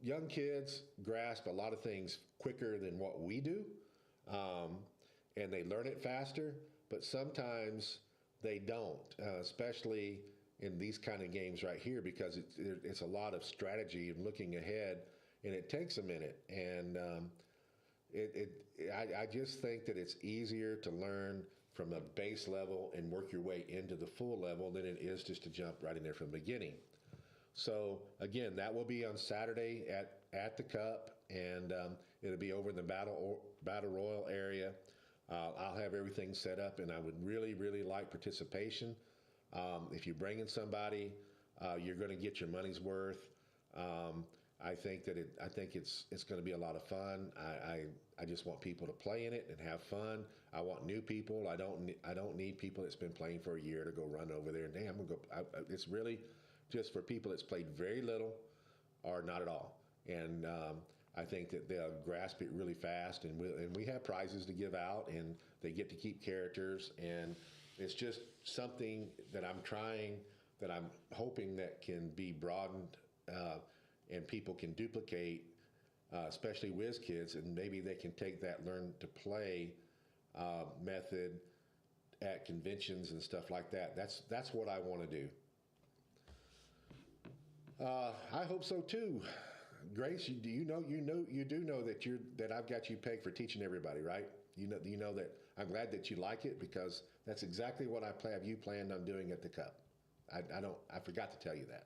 young kids grasp a lot of things quicker than what we do, and they learn it faster, but sometimes they don't, especially in these kind of games right here, because it's a lot of strategy and looking ahead, and it takes a minute. And I just think that it's easier to learn from a base level and work your way into the full level than it is just to jump right in there from the beginning. So again, that will be on Saturday at the Cup, and it'll be over in the Battle Royal area. I'll have everything set up, and I would really, really like participation. If you bring in somebody, you're going to get your money's worth. I think it's going to be a lot of fun. I just want people to play in it and have fun. I want new people. I don't need people that's been playing for a year to go run over there and I'm gonna go. It's really just for people that's played very little or not at all. And I think that they'll grasp it really fast. And we have prizes to give out, and they get to keep characters. And it's just something that I'm hoping that can be broadened. And people can duplicate, especially whiz kids, and maybe they can take that learn to play method at conventions and stuff like that. That's what I want to do. I hope so too. Grace, you do know that I've got you pegged for teaching everybody, right? You know that I'm glad that you like it, because that's exactly what have you planned on doing at the Cup. I forgot to tell you that.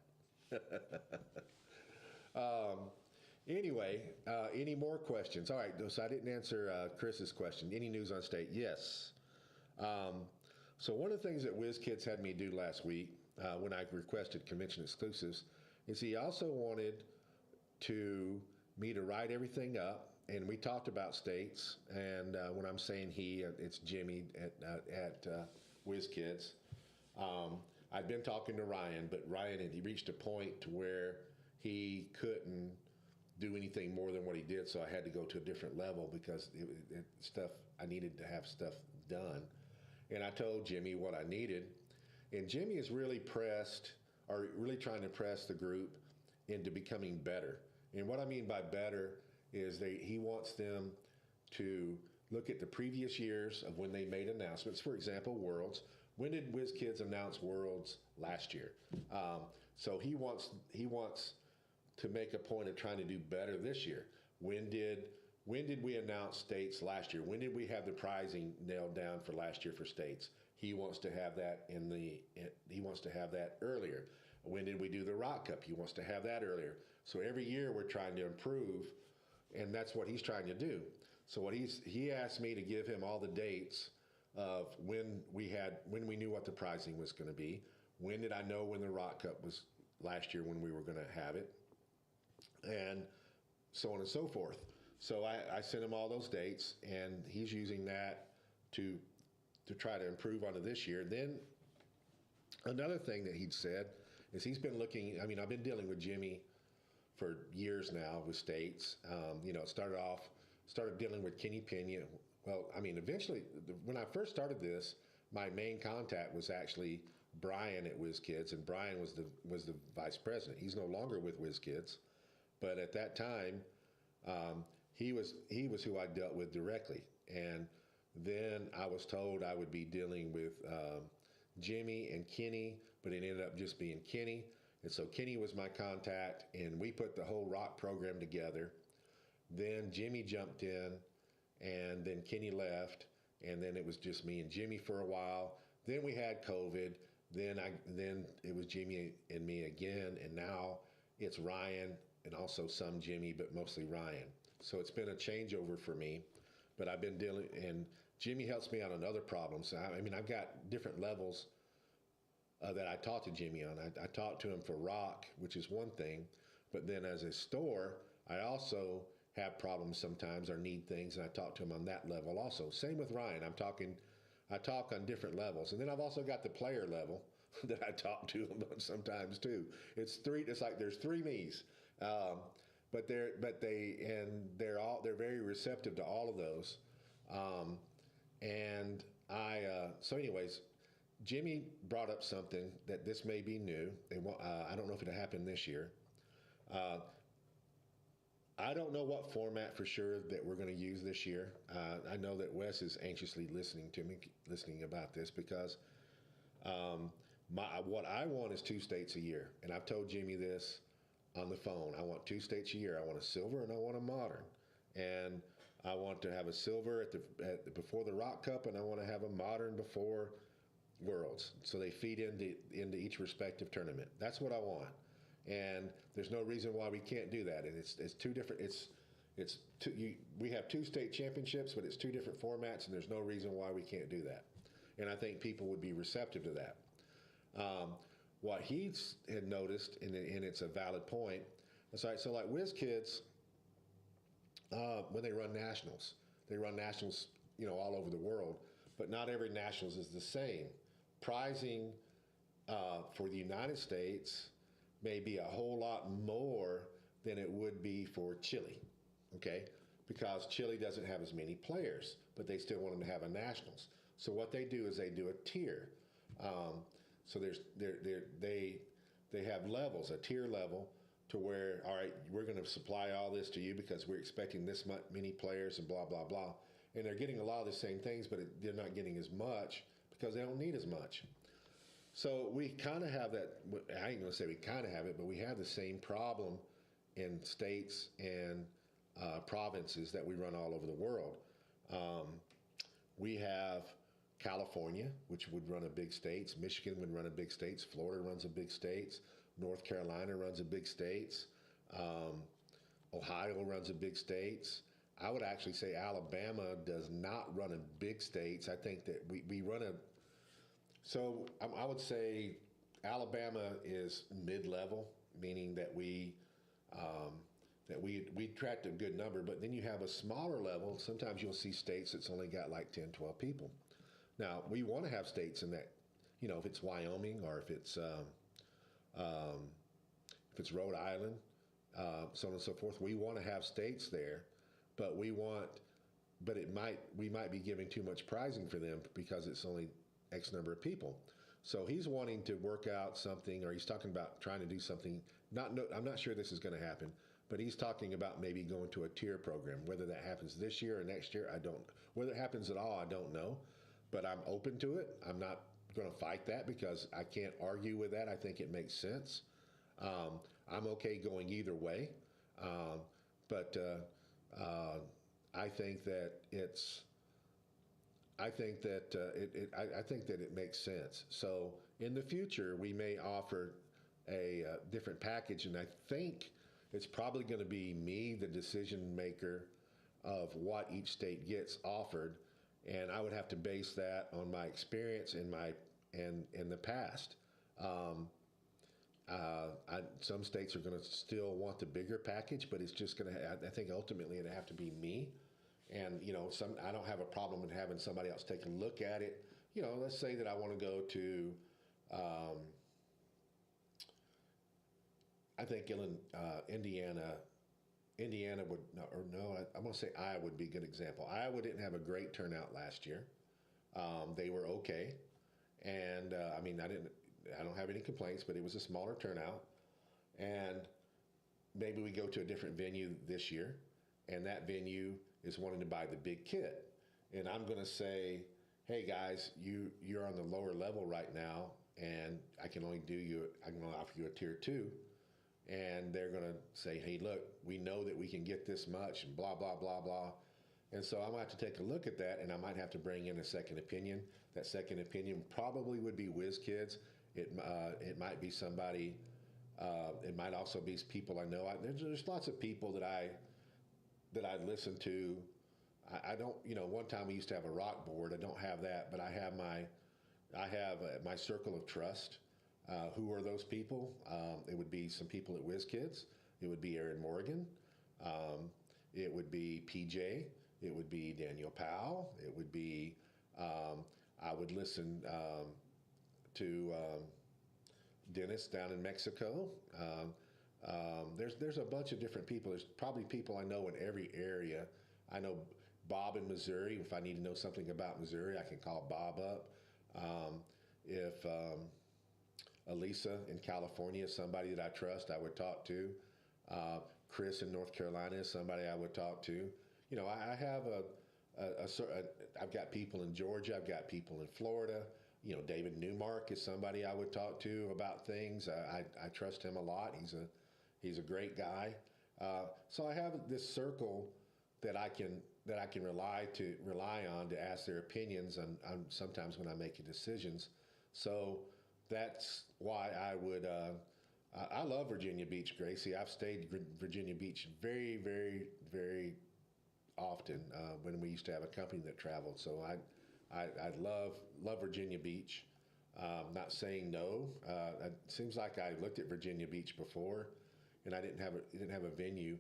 Anyway, any more questions? All right, so I didn't answer Chris's question. Any news on state? Yes. So one of the things that WizKids had me do last week when I requested convention exclusives is he also wanted to me to write everything up, and we talked about states. And when I'm saying he, it's Jimmy at WizKids. I'd been talking to Ryan, but Ryan had reached a point to where he couldn't do anything more than what he did, so I had to go to a different level because stuff I needed to have stuff done. And I told Jimmy what I needed, and Jimmy is really pressed, or really trying to press the group into becoming better. And what I mean by better is he wants them to look at the previous years of when they made announcements. For example, Worlds. When did WizKids announce Worlds last year? So he wants to make a point of trying to do better this year. When did we announce states last year? When did we have the pricing nailed down for last year for states? He wants to have that he wants to have that earlier. When did we do the Rock Cup? He wants to have that earlier. So every year we're trying to improve, and that's what he's trying to do. So he asked me to give him all the dates of when we knew what the pricing was going to be. When did I know when the Rock Cup was last year when we were going to have it, and so on and so forth. So I sent him all those dates, and he's using that to try to improve onto this year. Then another thing that he'd said is he's been looking. I mean, I've been dealing with Jimmy for years now with states. It started dealing with Kenny Pena. Well, I mean, eventually, when I first started this, my main contact was actually Brian at WizKids, and Brian was the vice president. He's no longer with WizKids, but at that time, he was who I dealt with directly. And then I was told I would be dealing with Jimmy and Kenny, but it ended up just being Kenny. And so Kenny was my contact, and we put the whole rock program together. Then Jimmy jumped in, and then Kenny left, and then it was just me and Jimmy for a while. Then we had COVID. Then it was Jimmy and me again, and now it's Ryan and also some Jimmy, but mostly Ryan. So it's been a changeover for me, but I've been dealing, and Jimmy helps me out on other problems. I mean, I've got different levels that I talk to Jimmy on. I talk to him for rock, which is one thing, but then as a store, I also have problems sometimes or need things, and I talk to him on that level also. Same with Ryan. I talk on different levels, and then I've also got the player level that I talk to him on sometimes too. It's like there's three me's, but they're very receptive to all of those, and so anyways. Jimmy brought up something that this may be new. I don't know if it'll happen this year. I don't know what format for sure that we're going to use this year. I know that Wes is anxiously listening about this because what I want is 2 states a year. And I've told Jimmy this on the phone. I want 2 states a year. I want a silver and I want a modern. And I want to have a silver before the Rock Cup, and I want to have a modern before Worlds, so they feed into each respective tournament. That's what I want, and there's no reason why we can't do that. And it's 2 different. We have 2 state championships, but it's 2 different formats, and there's no reason why we can't do that. And I think people would be receptive to that. What he had noticed, and it's a valid point. It's like so, like WizKids, when they run nationals, all over the world, but not every nationals is the same. Pricing for the United States may be a whole lot more than it would be for Chile, okay? Because Chile doesn't have as many players, but they still want them to have a nationals. So what they do is they do a tier. So they have levels, a tier level, to where, all right, we're going to supply all this to you because we're expecting this many players and blah, blah, blah. And they're getting a lot of the same things, but they're not getting as much because they don't need as much. So we kind of have that. I ain't going to say we kind of have it, but we have the same problem in states and provinces that we run all over the world. We have California, which would run a big states. Michigan would run a big states. Florida runs a big states. North Carolina runs a big states. Ohio runs a big states. I would actually say Alabama does not run a big states. I think that we run So I would say Alabama is mid-level, meaning that um, we attract a good number, but then you have a smaller level. Sometimes you'll see states that's only got like 10, 12 people. Now, we want to have states in that, if it's Wyoming or um, if it's Rhode Island, so on and so forth. We want to have states there, but we might be giving too much pricing for them because it's only X number of people. So he's wanting to work out something, or he's talking about trying to do something. I'm not sure this is going to happen, but he's talking about maybe going to a tier program. Whether that happens this year or next year, I don't. Whether it happens at all, I don't know. But I'm open to it. I'm not going to fight that because I can't argue with that. I think it makes sense. Um, I'm okay going either way, um, but I think that it's. I think that it makes sense. So in the future, we may offer a different package, and I think it's probably going to be me, the decision maker, of what each state gets offered, and I would have to base that on my experience and in the past. Um, some states are going to still want the bigger package, but it's just going to. I think ultimately it'd have to be me, and I don't have a problem in having somebody else take a look at it. Let's say that I want to go to. Um, I think Indiana. Indiana would no, or no. I want to say Iowa would be a good example. Iowa didn't have a great turnout last year. They were okay, and I mean I didn't. I don't have any complaints, but it was a smaller turnout. And maybe we go to a different venue this year, and that venue is wanting to buy the big kit. And I'm going to say, hey guys, you're on the lower level right now, and I can only offer you a tier two. And they're going to say, hey, look, we know that we can get this much, and blah, blah, blah, blah. And so I'm going to have to take a look at that, and I might have to bring in a second opinion. That second opinion probably would be WizKids. It might be somebody. It might also be people I know. There's lots of people that I listen to. I don't. One time we used to have a rock board. I don't have that, but I have my circle of trust. Who are those people? It would be some people at WizKids. It would be Aaron Morgan. It would be PJ. It would be Daniel Powell. It would be. I would listen. To Dennis down in Mexico. There's a bunch of different people. There's probably people I know in every area. I know Bob in Missouri. If I need to know something about Missouri, I can call Bob up. If Elisa in California is somebody that I trust, I would talk to. Chris in North Carolina is somebody I would talk to. I have I've got people in Georgia. I've got people in Florida. David Newmark is somebody I would talk to about things. I trust him a lot. He's a great guy. So I have this circle that I can rely on to ask their opinions on sometimes when I'm making decisions. So that's why I would. I love Virginia Beach, Gracie. I've stayed Virginia Beach very, very, very often when we used to have a company that traveled. So I love Virginia Beach. Not saying no. It seems like I looked at Virginia Beach before, and I didn't have a venue.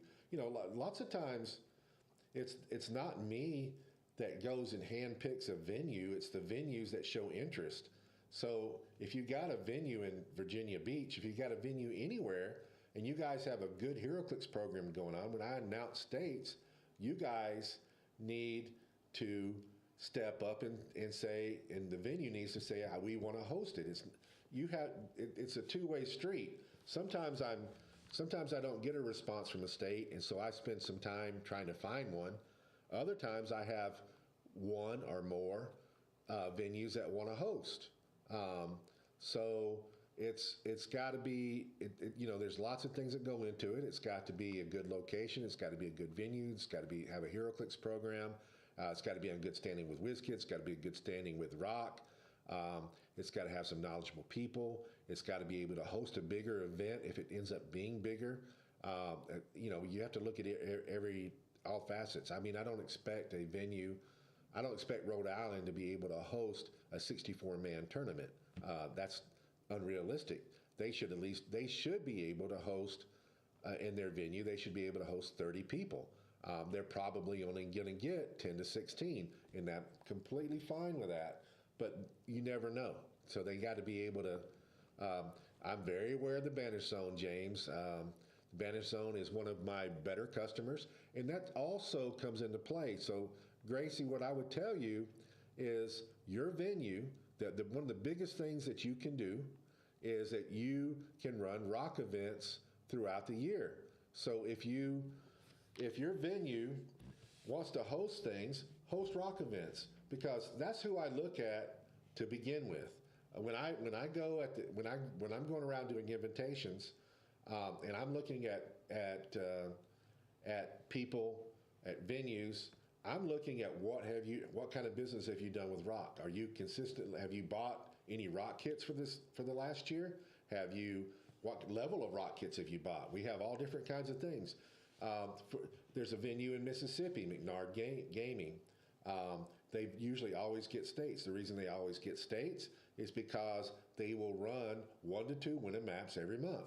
Lots of times, it's not me that goes and handpicks a venue. It's the venues that show interest. So if you got a venue in Virginia Beach, if you got a venue anywhere, and you guys have a good HeroClix program going on, when I announce states, you guys need to step up and say, and the venue needs to say, we want to host it. It's a two-way street. Sometimes I don't get a response from a state, and so I spend some time trying to find one. Other times I have one or more venues that want to host. So it's got to be, there's lots of things that go into it. It's got to be a good location. It's got to be a good venue. It's got to have a HeroClix program. It's got to be in good standing with WizKids. It's got to be in good standing with Rock. It's got to have some knowledgeable people. It's got to be able to host a bigger event if it ends up being bigger. You have to look at all facets. I mean, I don't expect a venue I don't expect Rhode Island to be able to host a 64-man tournament. That's unrealistic. They should be able to host in their venue. They should be able to host 30 people. They're probably only going to get 10 to 16, and I'm completely fine with that. But you never know. So they got to be able to. I'm very aware of the Banish Zone, James. The Banish Zone is one of my better customers, and that also comes into play. So, Gracie, what I would tell you is your venue. One of the biggest things that you can do is that you can run rock events throughout the year. So if your venue wants to host things, host rock events, because that's who I look at to begin with. When I'm going around doing invitations, and I'm looking at people at venues, I'm looking at what kind of business have you done with rock? Are you consistent? Have you bought any rock kits for the last year? What level of rock kits have you bought? We have all different kinds of things. There's a venue in Mississippi, McNard Gaming. They usually always get states. The reason they always get states is because they will run 1 to 2 winning maps every month.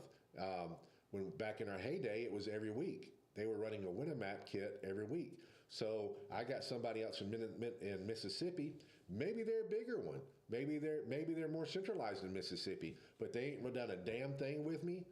When back in our heyday, it was every week. They were running a winning map kit every week. So I got somebody else in Mississippi. Maybe they're a bigger one. Maybe they're more centralized in Mississippi, but they ain't done a damn thing with me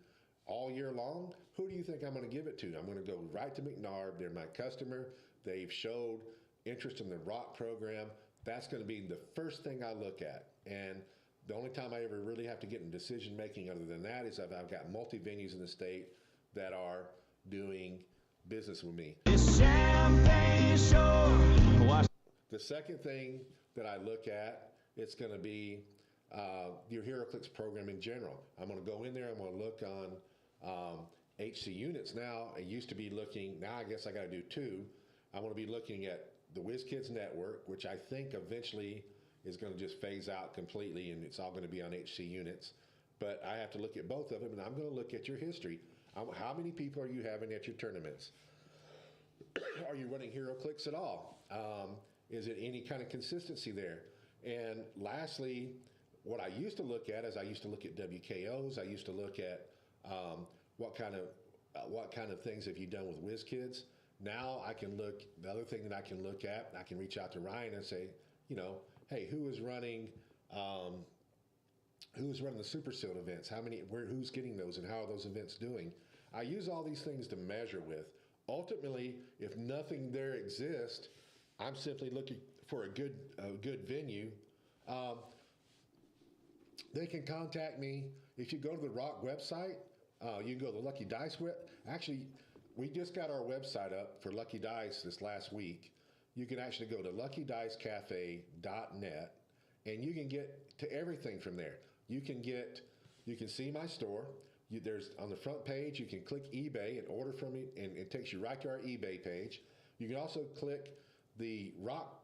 all year long. Who do you think I'm going to give it to? I'm going to go right to McNard. They're my customer. They've showed interest in the rock program. That's going to be the first thing I look at. And the only time I ever really have to get in decision making other than that is if I've got multi venues in the state that are doing business with me. The second thing that I look at, it's going to be your HeroClix program in general. I'm going to go in there. I'm going to look on HC units now. I used to be looking. Now I guess I got to do 2. I want to be looking at the WizKids network, which I think eventually is going to just phase out completely, and it's all going to be on HC units. But I have to look at both of them, and I'm going to look at your history. How many people are you having at your tournaments? Are you running HeroClix at all? Is it any kind of consistency there? And lastly, what I used to look at is I used to look at WKOs. I used to look at what kind of things have you done with WizKids. Now I can look. The other thing that I can look at, I can reach out to Ryan and say, hey, who's running the Super Seal events? Who's getting those, and how are those events doing? I use all these things to measure with. Ultimately, if nothing there exists, I'm simply looking for a good venue. They can contact me. If you go to the Rock website, you can go to the Lucky Dice web. Actually, we just got our website up for Lucky Dice this last week. You can actually go to luckydicecafe.net, and you can get to everything from there. You can see my store. There's on the front page, you can click eBay and order from me, and it takes you right to our eBay page. You can also click the Rock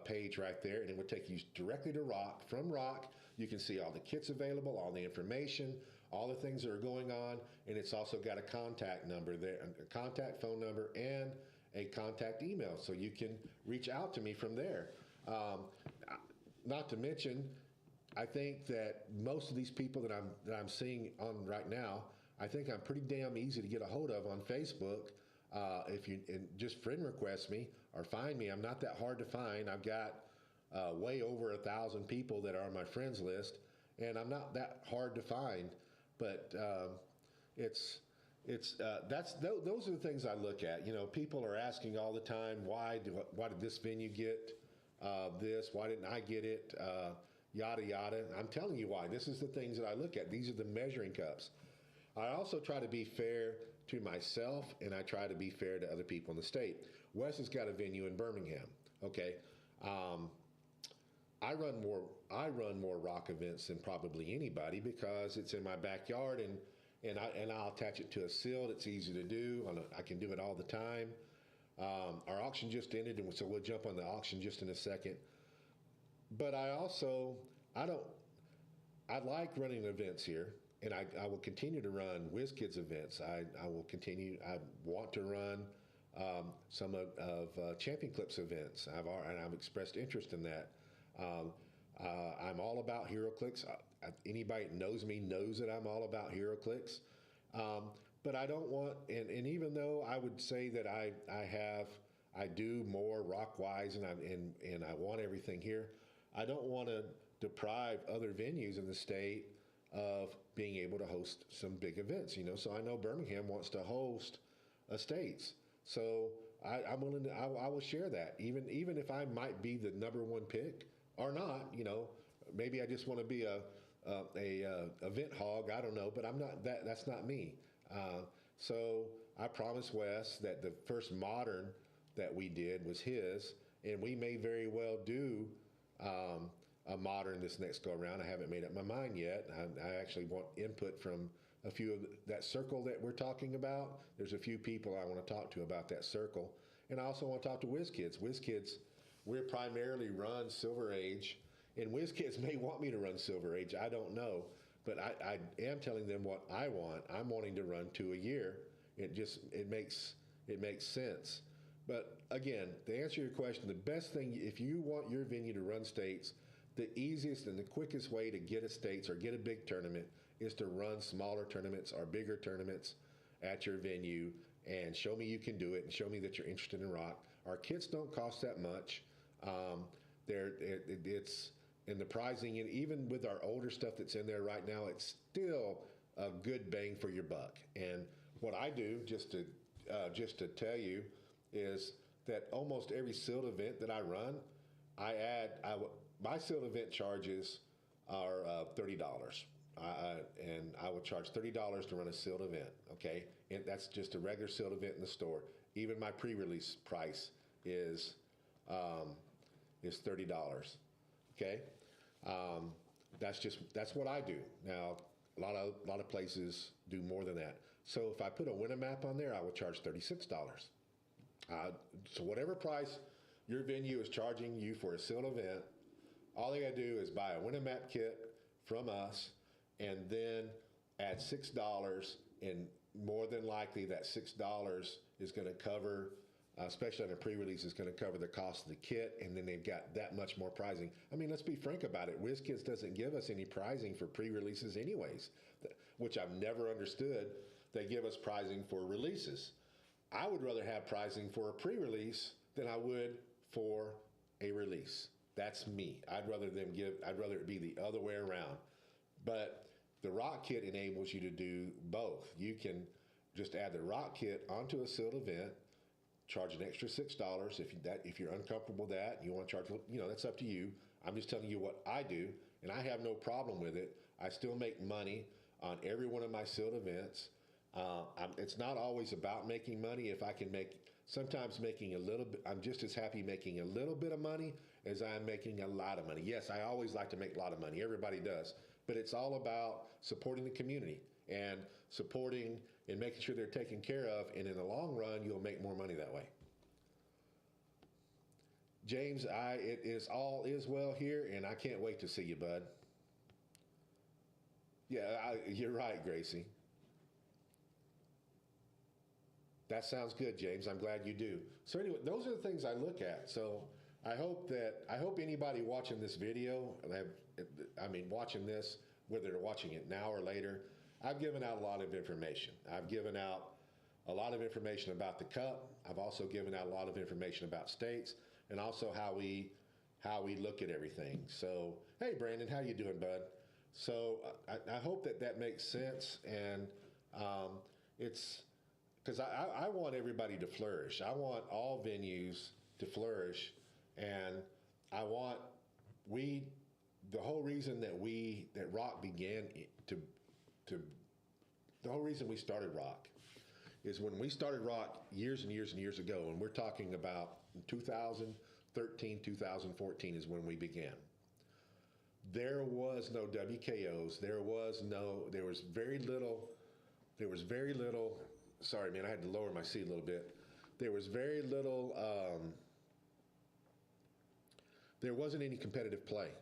page right there, and it would take you directly to Rock. From Rock, you can see all the kits available, all the information, all the things that are going on, and it's also got a contact number there, a contact phone number, and a contact email, so you can reach out to me from there. Not to mention, I think that most of these people that I'm seeing on right now, I think I'm pretty damn easy to get a hold of on Facebook. If you just friend request me or find me, I'm not that hard to find. I've got way over 1,000 people that are on my friends list, and I'm not that hard to find. But those are the things I look at. People are asking all the time, why did this venue get this? Why didn't I get it? Yada yada. I'm telling you why. This is the things that I look at. These are the measuring cups. I also try to be fair to myself, and I try to be fair to other people in the state. Wes has got a venue in Birmingham. Okay, I run more rock events than probably anybody because it's in my backyard, and I'll attach it to a seal. It's easy to do. I can do it all the time. Our auction just ended, and so we'll jump on the auction just in a second. But I like running events here, and I will continue to run WizKids events. I will continue. I want to run some of Champion Clips events. I've expressed interest in that. Um, I'm all about HeroClix. Anybody that knows me knows that I'm all about HeroClix. Um, but I don't want, and even though I would say that I do more rock wise, and I want everything here, I don't want to deprive other venues in the state of being able to host some big events. So I know Birmingham wants to host estates, so I'm willing to. I will share that, even if I might be the number one pick or not. Maybe I just want to be a event hog. I don't know, but I'm not that. That's not me. So I promised Wes that the first modern that we did was his, and we may very well do a modern this next go around. I haven't made up my mind yet. I actually want input from a few of that circle that we're talking about. There's a few people I want to talk to about that circle, and I also want to talk to WizKids. WizKids, we're primarily run Silver Age, and WizKids may want me to run Silver Age. I don't know, but I am telling them what I want. I'm wanting to run 2 a year. It makes sense. But again, to answer your question, the best thing, if you want your venue to run states, the easiest and the quickest way to get estates or get a big tournament is to run smaller tournaments or bigger tournaments at your venue and show me you can do it and show me that you're interested in rock. Our kits don't cost that much. It's in the pricing, and even with our older stuff that's in there right now, it's still a good bang for your buck. And what I do, just to tell you, is that almost every sealed event that I run, my sealed event charges are $30. And I would charge $30 to run a sealed event, okay? And that's just a regular sealed event in the store. Even my pre-release price is $30, okay? That's what I do. Now, a lot of places do more than that. So if I put a winner map on there, I would charge $36. So whatever price your venue is charging you for a sealed event, all they got to do is buy a winner map kit from us, and then add $6, and more than likely that $6 is going to cover, especially on a pre-release, is going to cover the cost of the kit, and then they've got that much more pricing. I mean, let's be frank about it. WizKids doesn't give us any pricing for pre-releases anyways, which I've never understood. They give us pricing for releases. I would rather have pricing for a pre-release than I would for a release. That's me. I'd rather it be the other way around. But the rock kit enables you to do both. You can just add the rock kit onto a sealed event, charge an extra $6 if you're uncomfortable with that. You want to charge, that's up to you. I'm just telling you what I do, and I have no problem with it. I still make money on every one of my sealed events. It's not always about making money. If I can sometimes making a little bit, I'm just as happy making a little bit of money as I'm making a lot of money. Yes, I always like to make a lot of money. Everybody does. But it's all about supporting the community and supporting and making sure they're taken care of. And in the long run, you'll make more money that way. James, it is all is well here, and I can't wait to see you, bud. Yeah, you're right, Gracie. That sounds good, James. I'm glad you do. So anyway, those are the things I look at. So I hope anybody watching this video, watching this, whether they're watching it now or later, I've given out a lot of information. I've given out a lot of information about the Cup. I've also given out a lot of information about states, and also how we look at everything. So, hey, Brandon, how you doing, bud? So I hope that makes sense, and it's because I want everybody to flourish. I want all venues to flourish, and I want the whole reason that rock began the whole reason we started rock is when we started rock years and years and years ago, and we're talking about 2013, 2014 is when we began. There was no WKOs. There was very little, sorry, man, I had to lower my seat a little bit. There was very little, there wasn't any competitive play.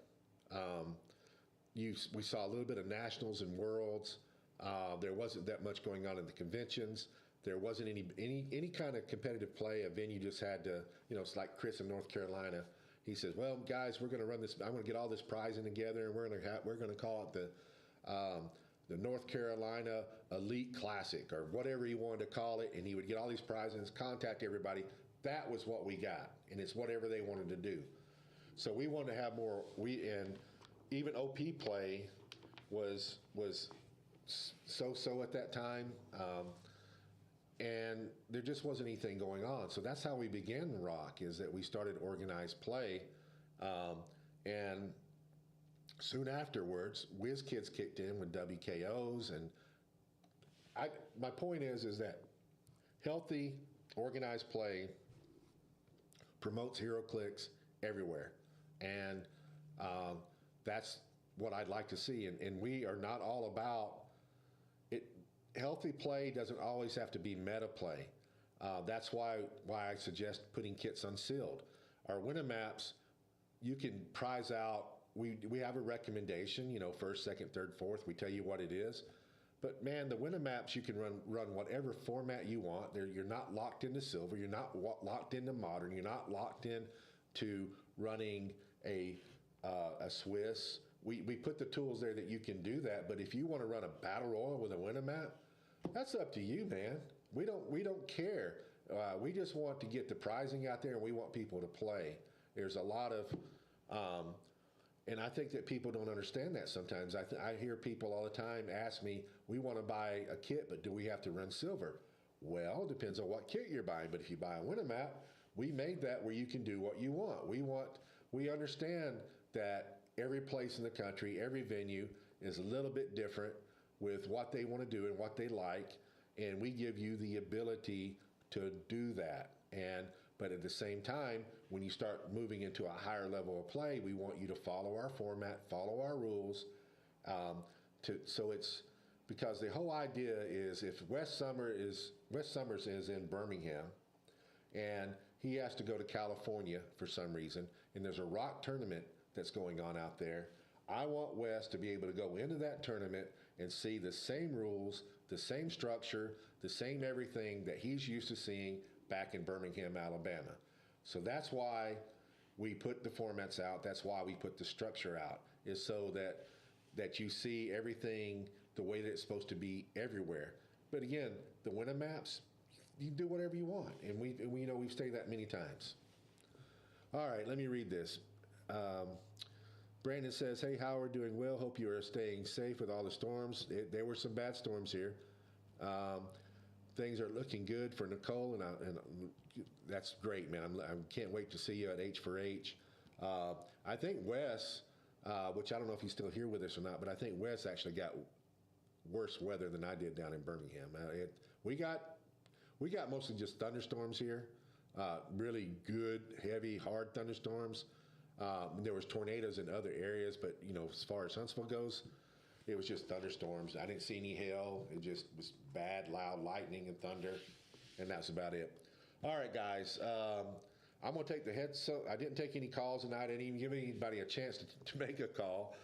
We saw a little bit of nationals and worlds. There wasn't that much going on in the conventions. There wasn't any kind of competitive play. A venue just had to, it's like Chris in North Carolina. He says, "Well, guys, we're going to run this. I'm going to get all this prizing together, and we're going to call it the North Carolina Elite Classic or whatever he wanted to call it." And he would get all these prizes, contact everybody. That was what we got, and it's whatever they wanted to do. So we wanted to have more. And even OP play was so at that time. And there just wasn't anything going on. So that's how we began Rock, is that we started organized play. And soon afterwards, Whiz Kids kicked in with WKOs. And my point is that healthy, organized play promotes HeroClix everywhere. And that's what I'd like to see. And we are not all about it. Healthy play doesn't always have to be meta play. That's why I suggest putting kits unsealed. Our winner maps, you can prize out. We have a recommendation, first, second, third, fourth. We tell you what it is. But man, the winner maps, you can run whatever format you want. You're not locked into silver. You're not locked into modern. You're not locked into running a Swiss. We put the tools there that you can do that. But if you want to run a battle royal with a winner map, that's up to you, man. We don't care. We just want to get the prizing out there, and we want people to play. There's a lot of, and I think that people don't understand that sometimes. I hear people all the time ask me, "We want to buy a kit, but do we have to run silver?" Well, it depends on what kit you're buying. But if you buy a winner map, we made that where you can do what you want. We understand that every place in the country, every venue is a little bit different with what they want to do and what they like, and we give you the ability to do that. But at the same time, when you start moving into a higher level of play, we want you to follow our format, follow our rules. So it's because the whole idea is if Wes Summers is in Birmingham, and he has to go to California for some reason, and there's a rock tournament that's going on out there, I want Wes to be able to go into that tournament and see the same rules, the same structure, the same everything that he's used to seeing back in Birmingham, Alabama. So that's why we put the formats out. That's why we put the structure out, is so that you see everything the way that it's supposed to be everywhere. But again, the winner maps, you do whatever you want. And we've stated that many times. All right, let me read this. Brandon says, "Hey, Howard, doing well. Hope you are staying safe with all the storms." There were some bad storms here. Things are looking good for Nicole, and that's great, man. I can't wait to see you at H4H. I think Wes, which I don't know if he's still here with us or not, but I think Wes actually got worse weather than I did down in Birmingham. We got mostly just thunderstorms here, really good, heavy, hard thunderstorms. There was tornadoes in other areas, but as far as Huntsville goes, it was just thunderstorms. I didn't see any hail. It just was bad, loud lightning and thunder, and that's about it. All right, guys. I'm going to take the head. So I didn't take any calls tonight. I didn't even give anybody a chance to make a call.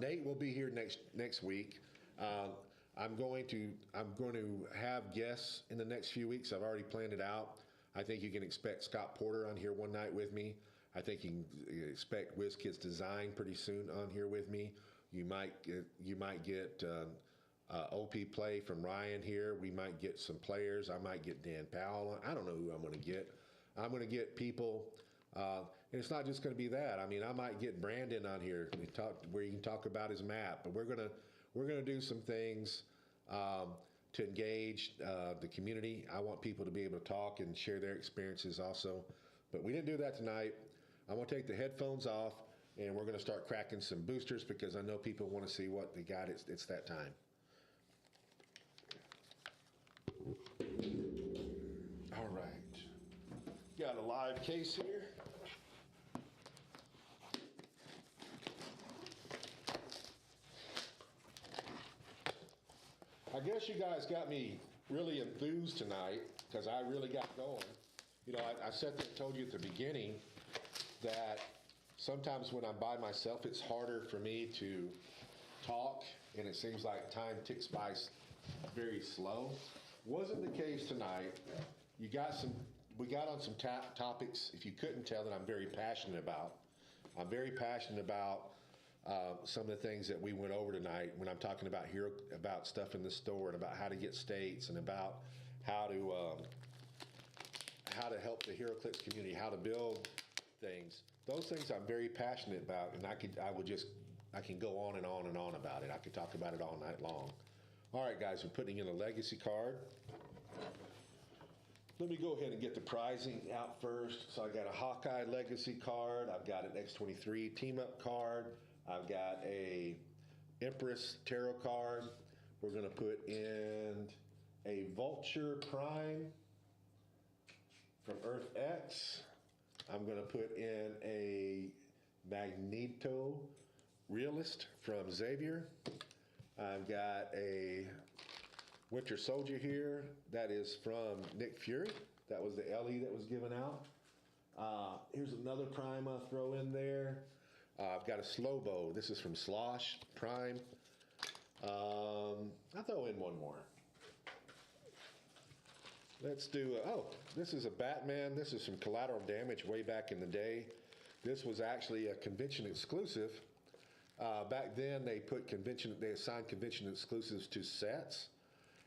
Nate will be here next week. I'm going to have guests in the next few weeks. I've already planned it out. I think you can expect Scott Porter on here one night with me. I think you can expect WizKids Design pretty soon on here with me. You might get OP Play from Ryan here. We might get some players. I might get Dan Powell. I don't know who I'm going to get. I'm going to get people, and it's not just going to be that. I mean, I might get Brandon on here where you can talk about his map. But we're gonna do some things to engage the community. I want people to be able to talk and share their experiences also. But we didn't do that tonight. I'm going to take the headphones off, and we're going to start cracking some boosters because I know people want to see what they got. It's that time. All right. Got a live case here. I guess you guys got me really enthused tonight because I really got going. I said that, told you at the beginning that sometimes when I'm by myself, it's harder for me to talk, and it seems like time ticks by very slow. Wasn't the case tonight. You got some. We got on some topics. If you couldn't tell, that I'm very passionate about. I'm very passionate about some of the things that we went over tonight when I'm talking about about stuff in the store and about how to get states and about how to help the HeroClix community, how to build things. Those things I'm very passionate about, and I can go on and on and on about it. I could talk about it all night long. All right, guys, we're putting in a legacy card. Let me go ahead and get the pricing out first. So I got a Hawkeye Legacy card. I've got an X23 Team Up card. I've got a Empress Tarot card. We're going to put in a Vulture Prime from Earth X. I'm going to put in a Magneto Realist from Xavier. I've got a Winter Soldier here. That is from Nick Fury. That was the LE that was given out. Here's another Prime I'll throw in there. I've got a Slowbo. This is from Slosh Prime. I'll throw in one more. Let's do, this is a Batman. This is from Collateral Damage way back in the day. This was actually a convention exclusive. Back then they assigned convention exclusives to sets.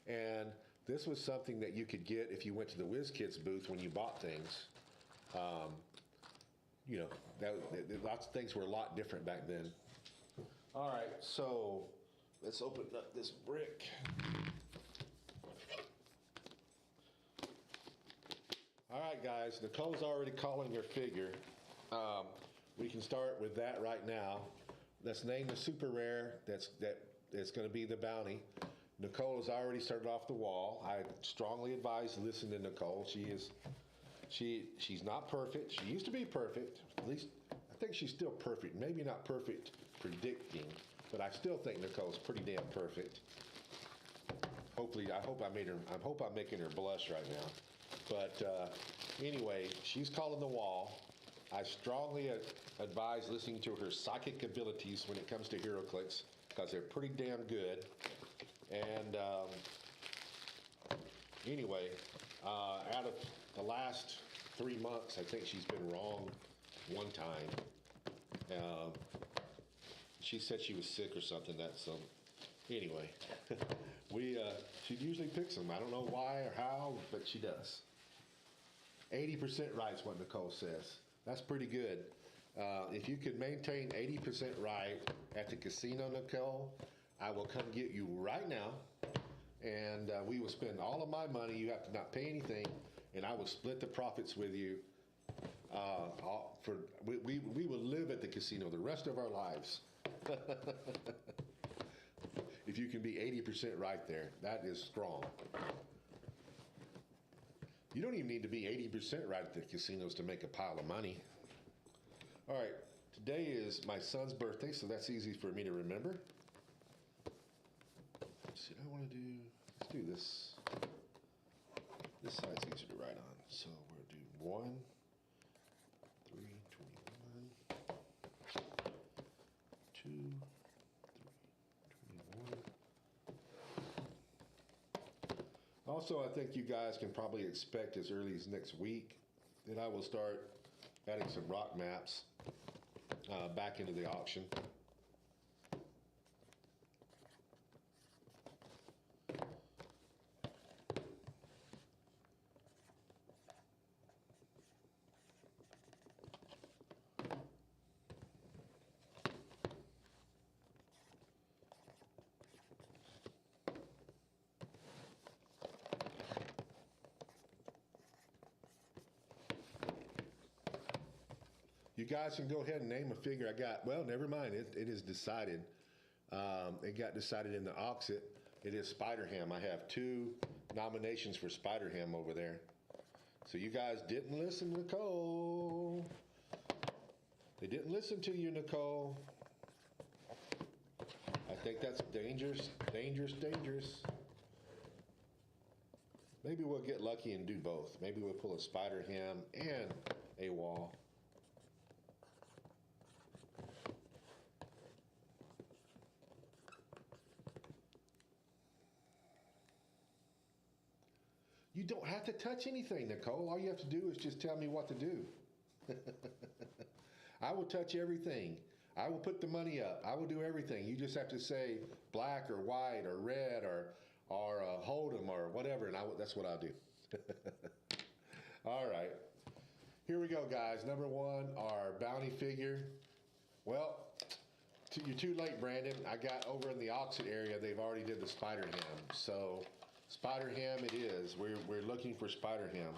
And this was something that you could get if you went to the WizKids booth when you bought things. Lots of things were a lot different back then. All right, so let's open up this brick. All right, guys, Nicole's already calling her figure. We can start with that right now. Let's name the super rare that's going to be the bounty. Nicole has already started off the wall. I strongly advise listen to Nicole. She's not perfect. She used to be perfect. At least I think she's still perfect. Maybe not perfect predicting, but I still think Nicole's pretty damn perfect. Hopefully, I hope I'm making her blush right now. But anyway, she's calling the wall. I strongly advise listening to her psychic abilities when it comes to HeroClix because they're pretty damn good. And anyway, out of the last 3 months, I think she's been wrong one time. She said she was sick or something. Anyway, she usually picks them. I don't know why or how, but she does. 80% right is what Nicole says. That's pretty good. If you could maintain 80% right at the casino, Nicole, I will come get you right now, and we will spend all of my money. You have to not pay anything, and I will split the profits with you. We will live at the casino the rest of our lives. If you can be 80% right there, that is strong. You don't even need to be 80% right at the casinos to make a pile of money. All right, today is my son's birthday, so that's easy for me to remember. Let's see, let's do this. This side's easier to write on. So we'll do 1, 3, 21, 2, 3, 21. Also, I think you guys can probably expect as early as next week that I will start adding some rock maps back into the auction. You guys can go ahead and name a figure. Well, never mind. It is decided. It got decided in the Auxxit. It is Spider-Ham. I have 2 nominations for Spider-Ham over there. So you guys didn't listen, Nicole. They didn't listen to you, Nicole. I think that's dangerous, dangerous, dangerous. Maybe we'll get lucky and do both. Maybe we'll pull a Spider-Ham and a wall. You don't have to touch anything, Nicole. All you have to do is just tell me what to do. I will touch everything. I will put the money up. I will do everything. You just have to say black or white or red or hold 'em or whatever, and that's what I'll do. All right. Here we go, guys. Number one, our bounty figure. Well, you're too late, Brandon. I got over in the Auxxit area. They've already did the Spider Ham. So Spider Ham it is. We're looking for Spider Ham.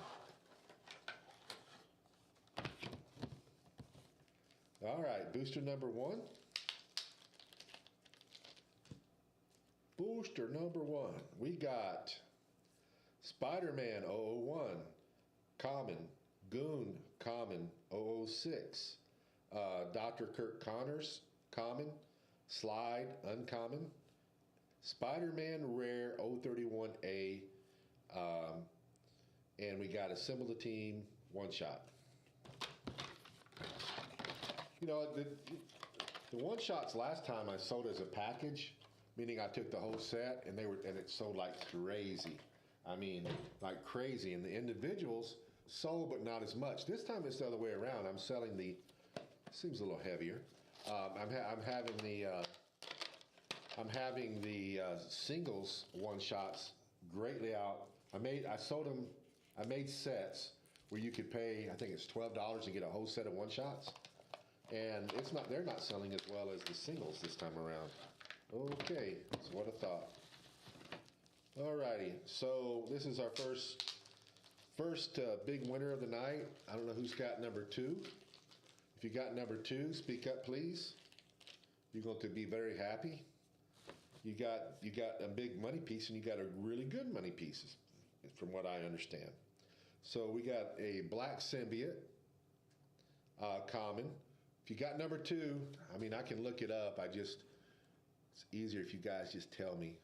All right, booster number one. Booster number one. We got Spider-Man 001, Common, Goon, Common 006, Dr. Kirk Connors, Common, Slide, Uncommon, Spider-Man Rare 031A, and we got Assemble the Team, one shot. You know, the one shots last time I sold as a package, meaning I took the whole set and it sold like crazy. I mean, like crazy. And the individuals sold, but not as much. This time it's the other way around. I'm selling seems a little heavier. I'm having the singles one shots greatly out. I made sets where you could pay, I think it's $12 to get a whole set of one shots. And they're not selling as well as the singles this time around. Okay, that's what I thought. Alrighty, so this is our first big winner of the night. I don't know who's got number two. If you got number two, speak up, please. You're going to be very happy. You got a big money piece, and you got a really good money piece, from what I understand. So we got a black symbiote, common. If you got number two, I mean, I can look it up. It's easier if you guys just tell me.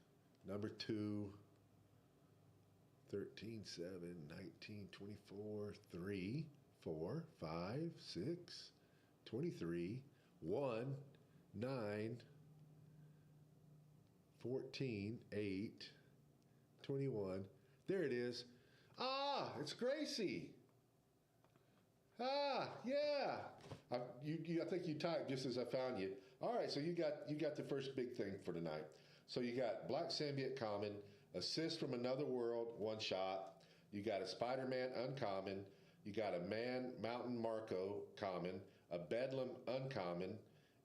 Number two, 13, 7, 19, 24, 3, 4, 5, 6, 23, 1, 9, 14, 8, 21. There it is. Ah, it's Gracie. Ah, yeah. I think you typed just as I found you. All right, so you got the first big thing for tonight. So you got Black Symbiote common, Assist from Another World, one shot. You got a Spider-Man uncommon. You got a Mountain Marco common, a Bedlam uncommon,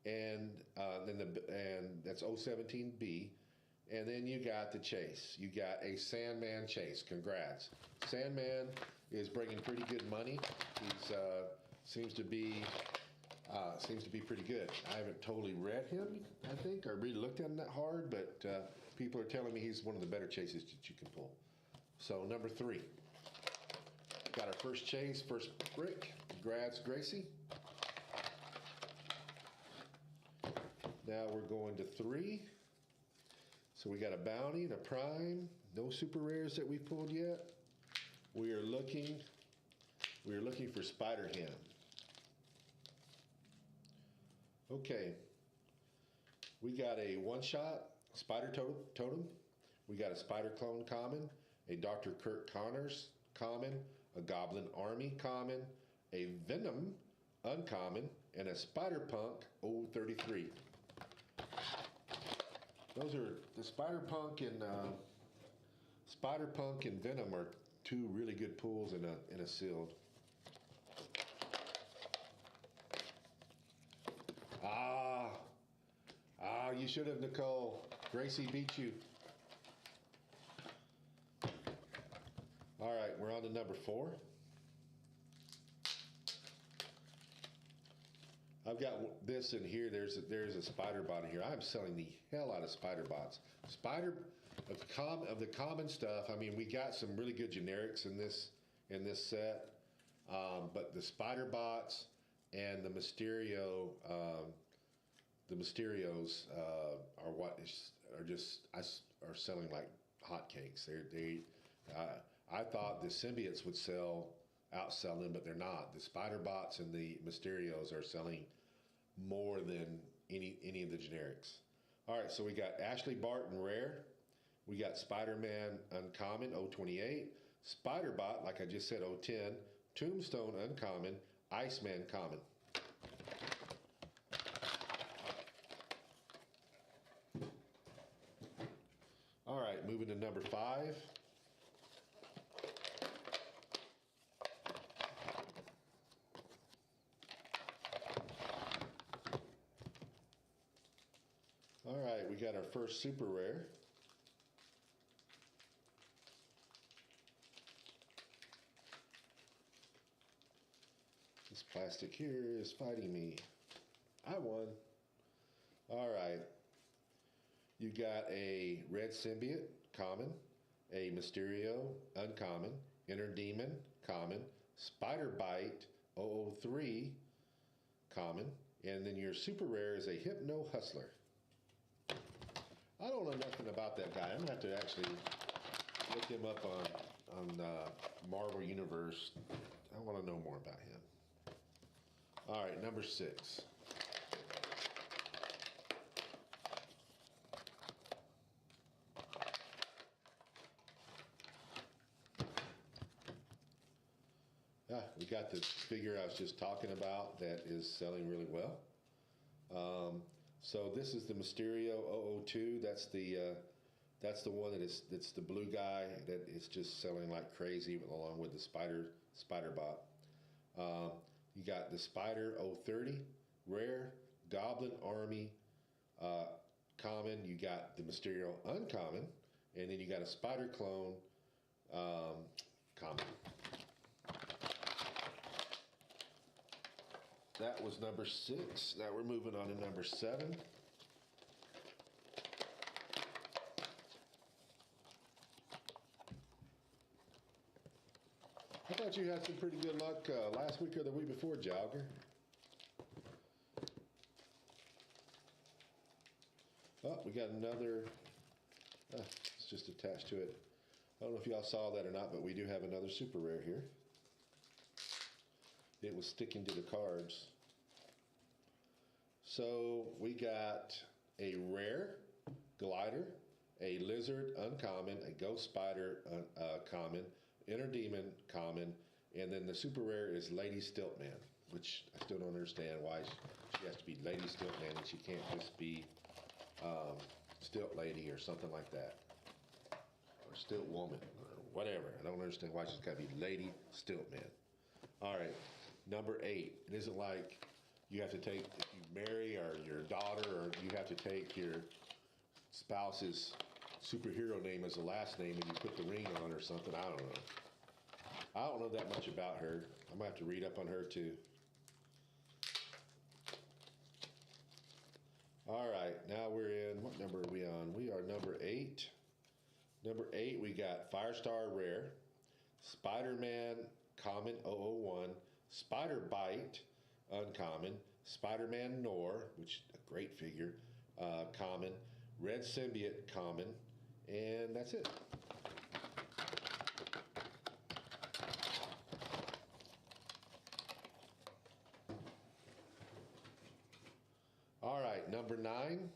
and that's 017B. And then you got the Chase. You got a Sandman Chase. Congrats. Sandman is bringing pretty good money. He's seems to be pretty good. I haven't totally read him, I think, or really looked at him that hard, but people are telling me he's one of the better chases that you can pull. So number three. Got our first chase, first brick. Congrats, Gracie. Now we're going to three. So we got a bounty and a prime. No super rares that we've pulled yet. We are looking for Spider Ham. Okay. We got a one-shot Spider Totem. We got a Spider Clone common, a Dr. Kirk Connors common, a Goblin Army common, a Venom uncommon, and a Spider Punk 033. Those are the Spider Punk and Venom are two really good pulls in a sealed. You should have, Nicole. Gracie beat you. All right, we're on to number four. I've got this in here. There's a spider bot in here. I'm selling the hell out of spider bots. Of the common stuff. I mean, we got some really good generics in this set, but the spider bots and the Mysterios are selling like hotcakes. I thought the symbiotes would outsell them, but they're not. The spider bots and the Mysterios are selling more than any of the generics. All right, so we got Ashley Barton Rare. We got Spider-Man Uncommon 028, Spider Bot, like I just said, 010. Tombstone, uncommon. Iceman, common. All right, moving to number 5. All right, we got our first super rare. This plastic here is fighting me. I won. All right. You got a red symbiote, common. A Mysterio, uncommon. Inner Demon, common. Spider Bite, 003, common. And then your super rare is a Hypno Hustler. I don't know nothing about that guy. I'm gonna have to actually look him up on Marvel Universe. I want to know more about him. All right, number 6. We got the figure I was just talking about that is selling really well. So this is the Mysterio 002. That's the one that's the blue guy that is just selling like crazy along with the Spider Bot. You got the Spider 030 rare, Goblin Army common. You got the Mysterio uncommon, and then you got a Spider Clone common. That was number 6. Now we're moving on to number 7. I thought you had some pretty good luck last week or the week before, Jogger. Oh, we got another. It's just attached to it. I don't know if y'all saw that or not, but we do have another super rare here. It was sticking to the cards. So we got a rare glider, a lizard uncommon, a ghost spider common, inner demon common, and then the super rare is Lady Stiltman, which I still don't understand why she has to be Lady Stiltman and she can't just be Stilt Lady or something like that, or Stilt Woman or whatever. I don't understand why she's got to be Lady Stiltman. All right. Number 8, it isn't like you have to take, if you marry or your daughter, or you have to take your spouse's superhero name as the last name and you put the ring on or something. I don't know. I don't know that much about her. I'm going to have to read up on her too. All right, now we're in, what number are we on? We are number 8. Number 8, we got Firestar Rare, Spider-Man Common 001, Spider Bite, uncommon. Spider-Man Nor, which a great figure, common. Red Symbiote, common. And that's it. All right, number 9.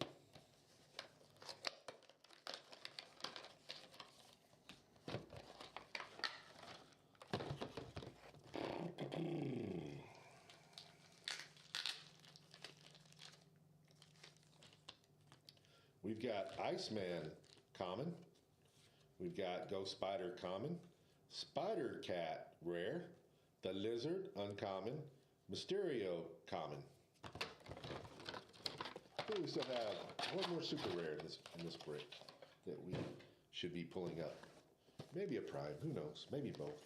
We've got Iceman common. We've got Ghost Spider common. Spider Cat rare. The Lizard uncommon. Mysterio common. I think we still have one more super rare in this break that we should be pulling up. Maybe a prime, who knows? Maybe both.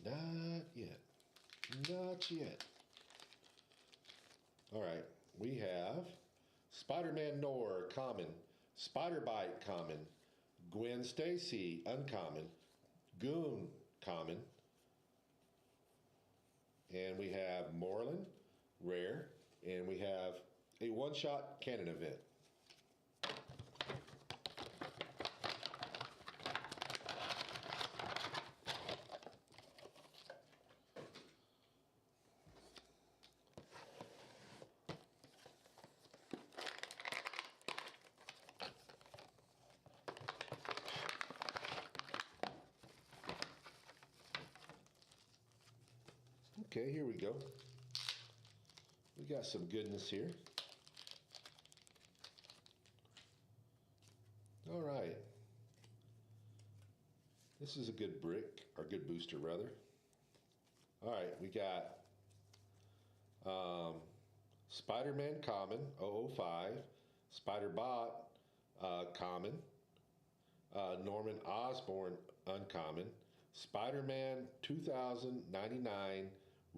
Not yet. Not yet. All right. We have Spider-Man Nor, common. Spider-Bite, common. Gwen Stacy, uncommon. Goon, common. And we have Moreland, rare. And we have a one-shot cannon event. Okay, here we go. We got some goodness here. All right. This is a good brick, or good booster rather. All right, we got Spider-Man Common 005, Spider-Bot Common, Norman Osborn Uncommon, Spider-Man 2099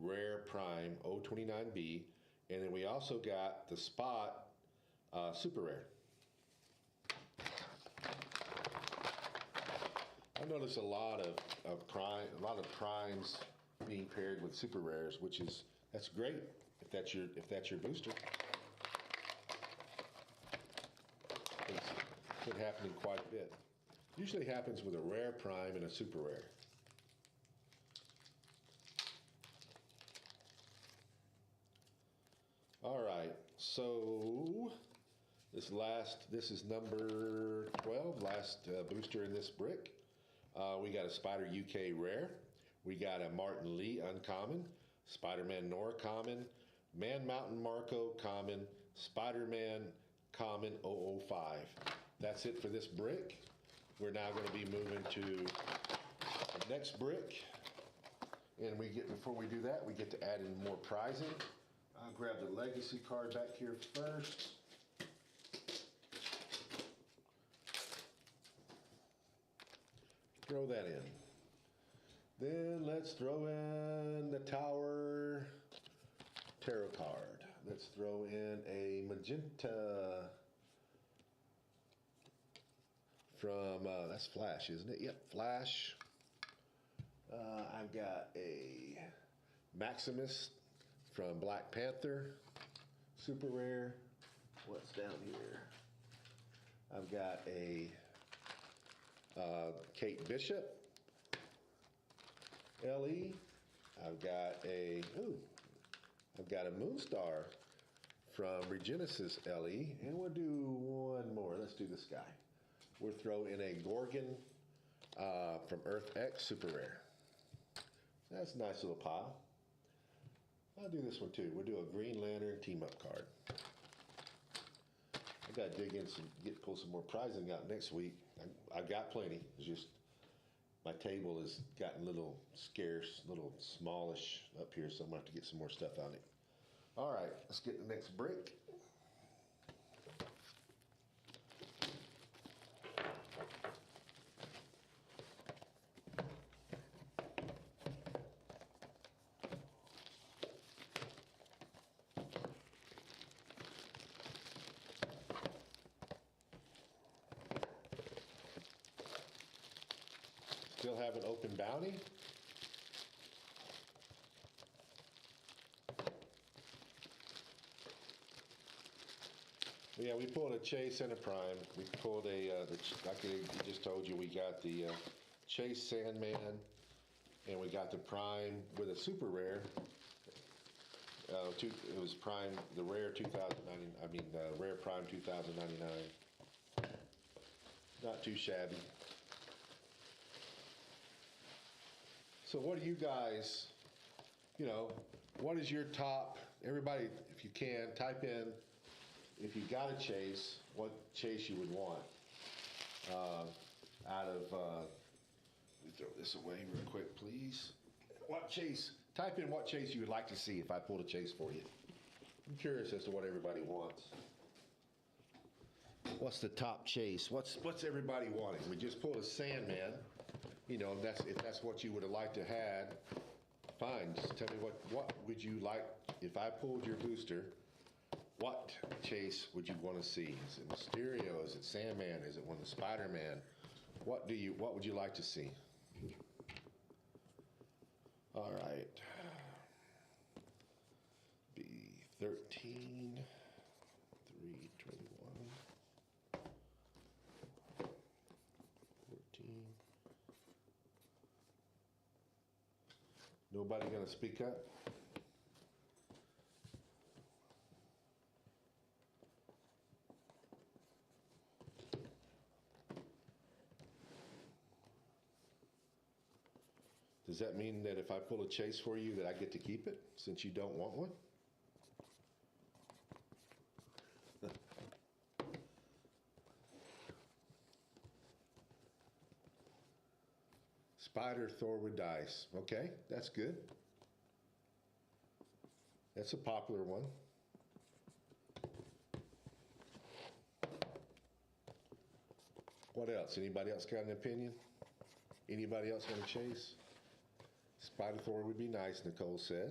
Rare Prime 029B, and then we also got the Spot Super Rare. I notice a lot of primes being paired with super rares, that's great if that's your booster. It's been happening quite a bit. Usually happens with a rare prime and a super rare. All right, so this is number 12, last booster in this brick. We got a Spider UK Rare. We got a Martin Lee Uncommon, Spider-Man Nora Common, Man Mountain Marco Common, Spider-Man Common 005. That's it for this brick. We're now going to be moving to the next brick. And before we do that, we get to add in more prizing. I'll grab the legacy card back here first. Throw that in. Then let's throw in the Tower Tarot card. Let's throw in a magenta from, that's Flash, isn't it? Yep, Flash. I've got a Maximus from Black Panther, super rare. What's down here? I've got a Kate Bishop, LE. I've got a Moonstar from Regenesis LE, and we'll do one more. Let's do this guy. We'll throw in a Gorgon from Earth X, super rare. That's a nice little pile. I'll do this one too. We'll do a Green Lantern team up card. I got to dig in pull some more prizing out next week. I got plenty. It's just my table has gotten a little scarce, a little smallish up here, so I'm gonna have to get some more stuff on it. All right, let's get the next brick. Still have an open bounty. Yeah, we pulled a Chase and a Prime. We pulled like I just told you, we got the Chase Sandman, and we got the Prime with a super rare. It was Prime, the rare 2090. I mean, the rare Prime 2099. Not too shabby. So what do you guys, what is your top, everybody, if you can, type in, if you got a Chase, what Chase you would want out of, let me throw this away real quick, please. What Chase, type in what Chase you would like to see if I pulled a Chase for you. I'm curious as to what everybody wants. What's the top Chase? What's everybody wanting? We just pulled a Sandman. If that's what you would have liked to had, fine. Just tell me what would you like if I pulled your booster. What Chase would you want to see? Is it Mysterio? Is it Sandman? Is it one of the Spider-Man? What would you like to see? All right. Be 13, 321, 14. Nobody gonna speak up? Does that mean that if I pull a chase for you that I get to keep it since you don't want one? Spider Thor with dice. Okay, that's good. That's a popular one. What else? Anybody else got an opinion? Anybody else want to chase? Spider Thor would be nice, Nicole said.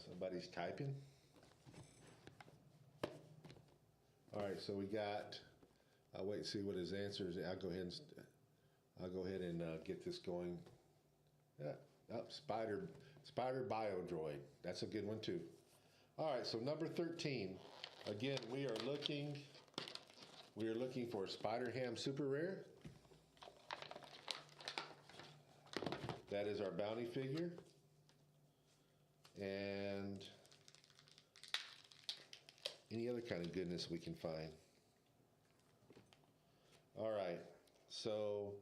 Somebody's typing. All right, so we got. I'll wait and see what his answer is. I'll go ahead and get this going. Yeah, Spider Biodroid. That's a good one too. All right, so number 13. Again, we are looking for Spider Ham Super Rare. That is our bounty figure. And any other kind of goodness we can find. All right, so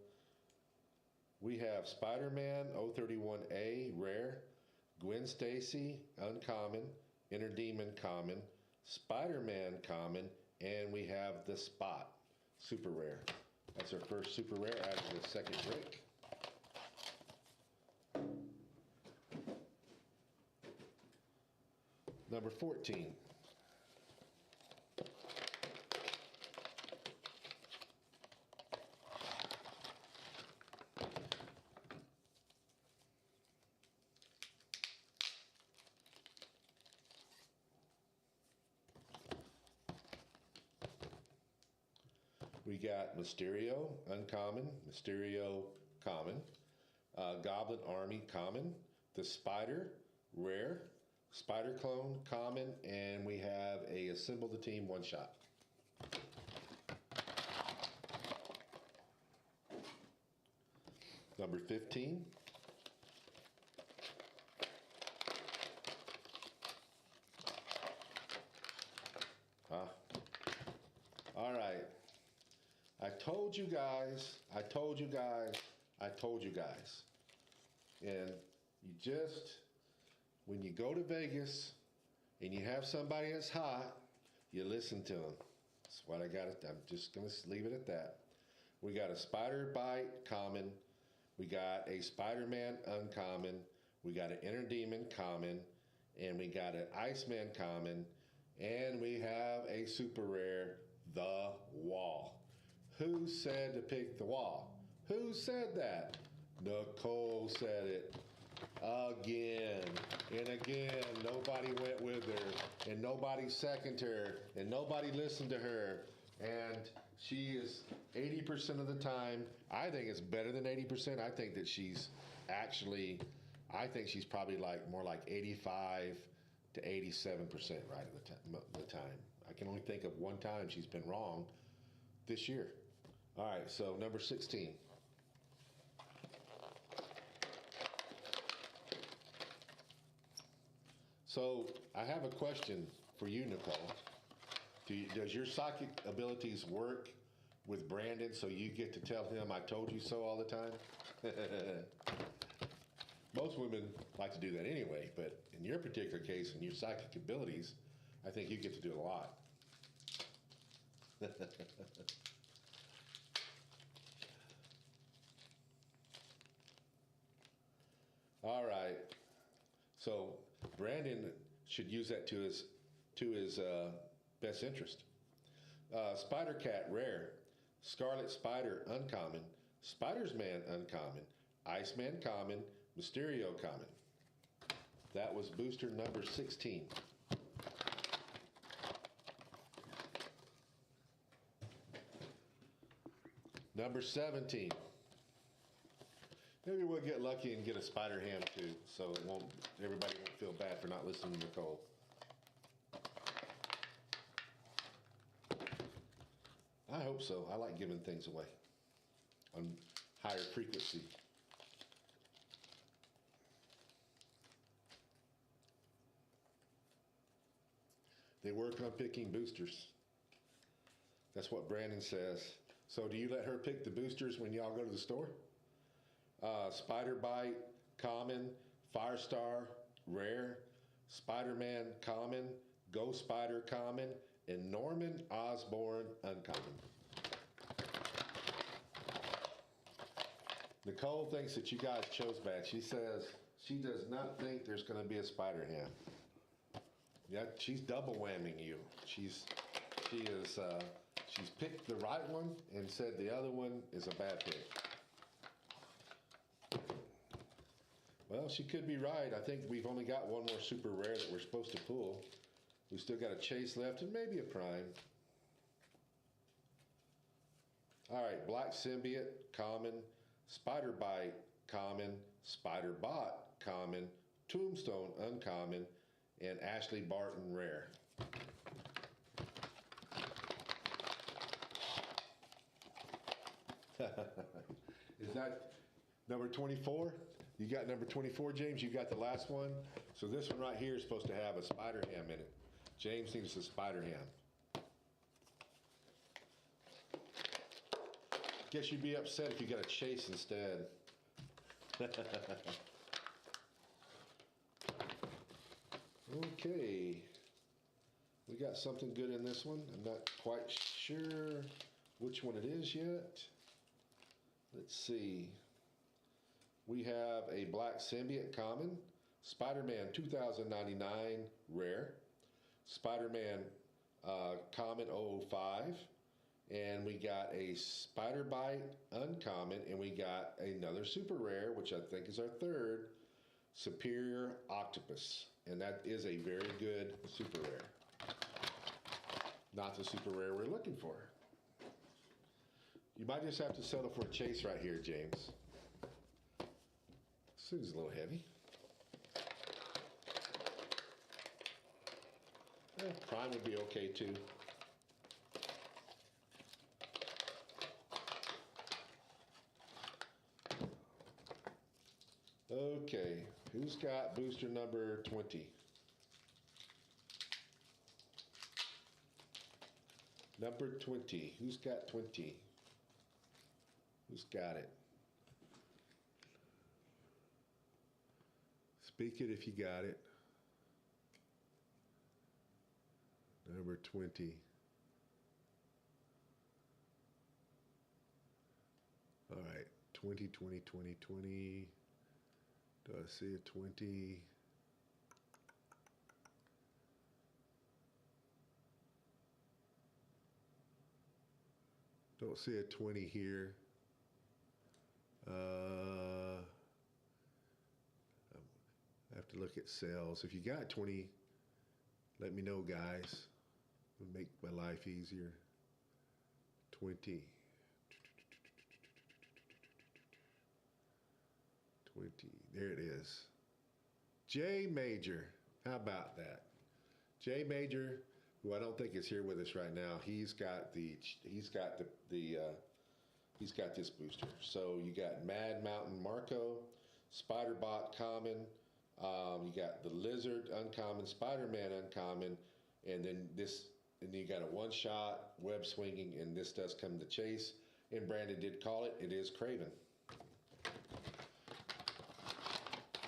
we have Spider-Man 031A Rare, Gwen Stacy Uncommon, Inner Demon Common, Spider-Man Common, and we have the Spot Super Rare. That's our first Super Rare out of the second break. Number 14. We got Mysterio Uncommon, Mysterio Common, Goblin Army Common, the Spider Rare, Spider Clone Common, and we have a Assemble the Team one shot. Number 15. All right. I told you guys. And you just, when you go to Vegas and you have somebody that's hot, you listen to them. That's what I got. I'm just going to leave it at that. We got a Spider Bite Common. We got a Spider-Man Uncommon. We got an Inner Demon Common. And we got an Iceman Common. And we have a Super Rare, the Wall. Who said to pick the Wall? Who said that? Nicole said it. Again and again, nobody went with her, and nobody seconded her, and nobody listened to her. And she is 80% of the time. I think it's better than 80%. I think that she's actually, I think she's probably more like 85 to 87% right at the time. I can only think of one time she's been wrong this year. All right, so number 16. So I have a question for you, Nicole. Does your psychic abilities work with Brandon so you get to tell him I told you so all the time? Most women like to do that anyway, but in your particular case, in your psychic abilities, I think you get to do it a lot. All right. So Brandon should use that to his best interest. Spider Cat Rare, Scarlet Spider Uncommon, Spider's Man Uncommon, Iceman Common, Mysterio Common. That was booster number 16. Number 17. Maybe we'll get lucky and get a spider ham too, so everybody won't feel bad for not listening to Nicole. I hope so. I like giving things away on higher frequency. They work on picking boosters. That's what Brandon says. So do you let her pick the boosters when y'all go to the store? Spider Bite, Common, Firestar, Rare, Spider-Man, Common, Ghost Spider, Common, and Norman Osborn, Uncommon. Nicole thinks that you guys chose bad. She says she does not think there's going to be a spider ham. Yeah, she's double whamming you. She's picked the right one and said the other one is a bad pick. Well, she could be right. I think we've only got one more super rare that we're supposed to pull. We still got a chase left and maybe a prime. All right, Black Symbiote, Common, Spider Bite, Common, Spider Bot, Common, Tombstone, Uncommon, and Ashley Barton, Rare. Is that number 24? You got number 24, James? You got the last one? So this one right here is supposed to have a spider ham in it. James thinks it's a spider ham. Guess you'd be upset if you got a chase instead. Okay. We got something good in this one. I'm not quite sure which one it is yet. Let's see. We have a Black Symbiote Common, Spider-Man 2099 Rare, Spider-Man Common 005, and we got a Spider Bite Uncommon, and we got another Super Rare, which I think is our third, Superior Octopus. And that is a very good Super Rare. Not the Super Rare we're looking for. You might just have to settle for a chase right here, James. This is a little heavy. Prime would be okay too. Okay, who's got booster number 20? Number 20. Who's got 20? Who's got it? Speak it if you got it. Number 20. All right, 20, 20, 20, 20. Do I see a 20? Don't see a 20 here. I have to look at sales. If you got 20, let me know, guys. It'll make my life easier. 20. 20. There it is. J Major. How about that? J Major, who I don't think is here with us right now. He's got this booster. So you got Mad Mountain Marco, Spider Bot Common, you got the Lizard Uncommon, Spider-Man Uncommon, and then you got a one-shot web swinging, and this does come to chase. And Brandon did call it. It is Craven.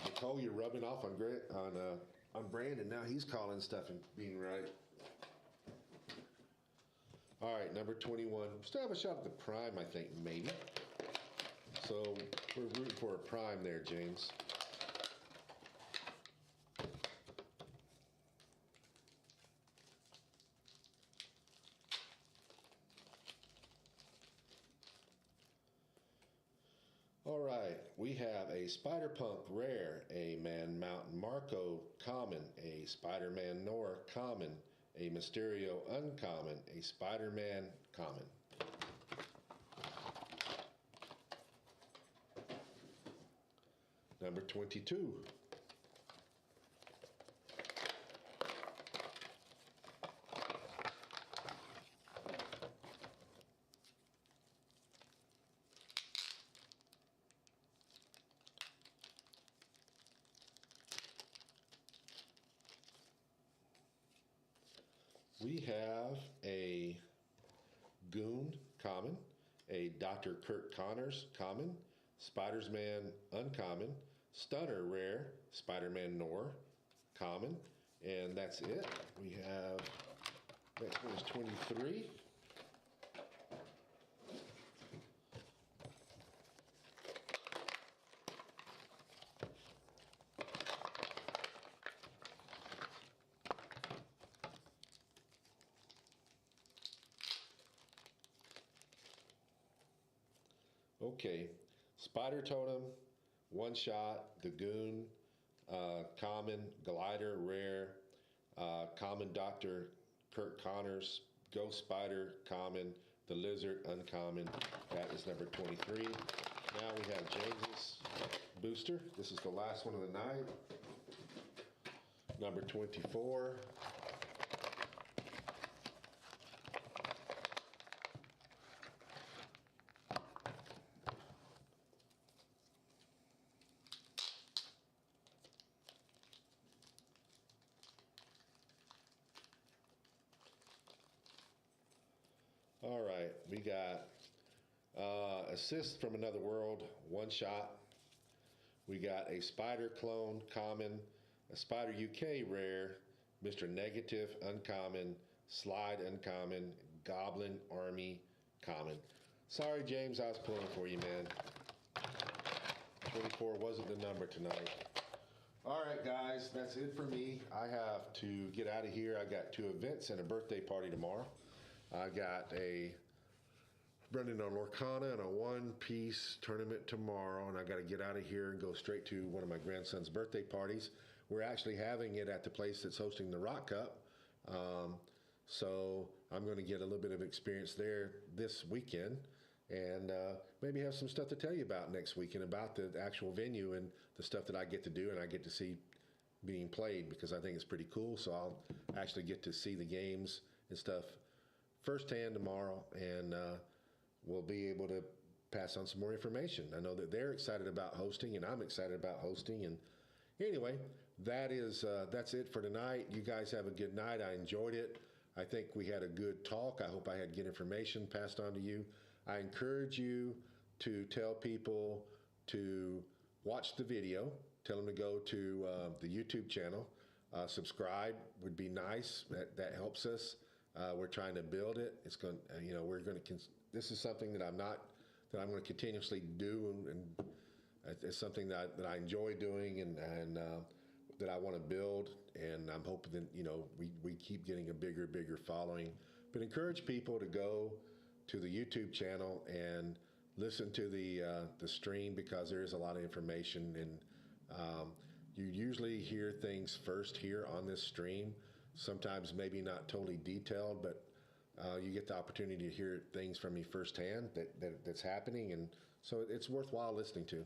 Nicole, you're rubbing off on Brandon. Now he's calling stuff and being right. All right, number 21. Still have a shot at the prime, I think, maybe. So we're rooting for a prime there, James. All right, we have a Spider-Punk Rare, a Man Mountain Marco Common, a Spider-Man Nora Common, a Mysterio Uncommon, a Spider-Man Common. number 22. We have a Goon common, a Dr. Kurt Connors common, Spider-Man uncommon, Stunner rare, Spider-Man Noir common, and that's it. We have, next one is 23. Okay, Spider Totem, one shot, the Goon, common, Glider, rare, common Dr. Kurt Connors, Ghost Spider, common, the Lizard, uncommon. That is number 23. Now we have James's booster. This is the last one of the night. Number 24. All right, we got Assist from Another World, one shot. We got a Spider Clone common, a Spider UK rare, Mr. Negative uncommon, Slide uncommon, Goblin Army common. Sorry, James, I was pulling for you, man. 24 wasn't the number tonight. All right, guys, that's it for me. I have to get out of here. I got 2 events and a birthday party tomorrow. I got a Brendan on Lorcana and a one-piece tournament tomorrow, and I got to get out of here and go straight to one of my grandson's birthday parties. We're actually having it at the place that's hosting the Rock Cup, so I'm going to get a little bit of experience there this weekend, and maybe have some stuff to tell you about next weekend about the actual venue and the stuff that I get to do and I get to see being played, because I think it's pretty cool. So I'll actually get to see the games and stuff firsthand tomorrow, and we'll be able to pass on some more information. I know that they're excited about hosting, and I'm excited about hosting. And anyway, that's it for tonight. You guys have a good night. I enjoyed it. I think we had a good talk. I hope I had good information passed on to you. I encourage you to tell people to watch the video. Tell them to go to the YouTube channel. Subscribe would be nice. That helps us. We're trying to build it. It's going, we're going to. This is something that I'm going to continuously do, and it's something that I enjoy doing, and that I want to build. And I'm hoping that we keep getting a bigger following. But encourage people to go to the YouTube channel and listen to the stream, because there is a lot of information, and you usually hear things first here on this stream. Sometimes maybe not totally detailed, but you get the opportunity to hear things from me firsthand that's happening, and so it's worthwhile listening to.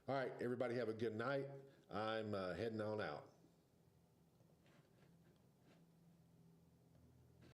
All right, everybody have a good night. I'm heading on out.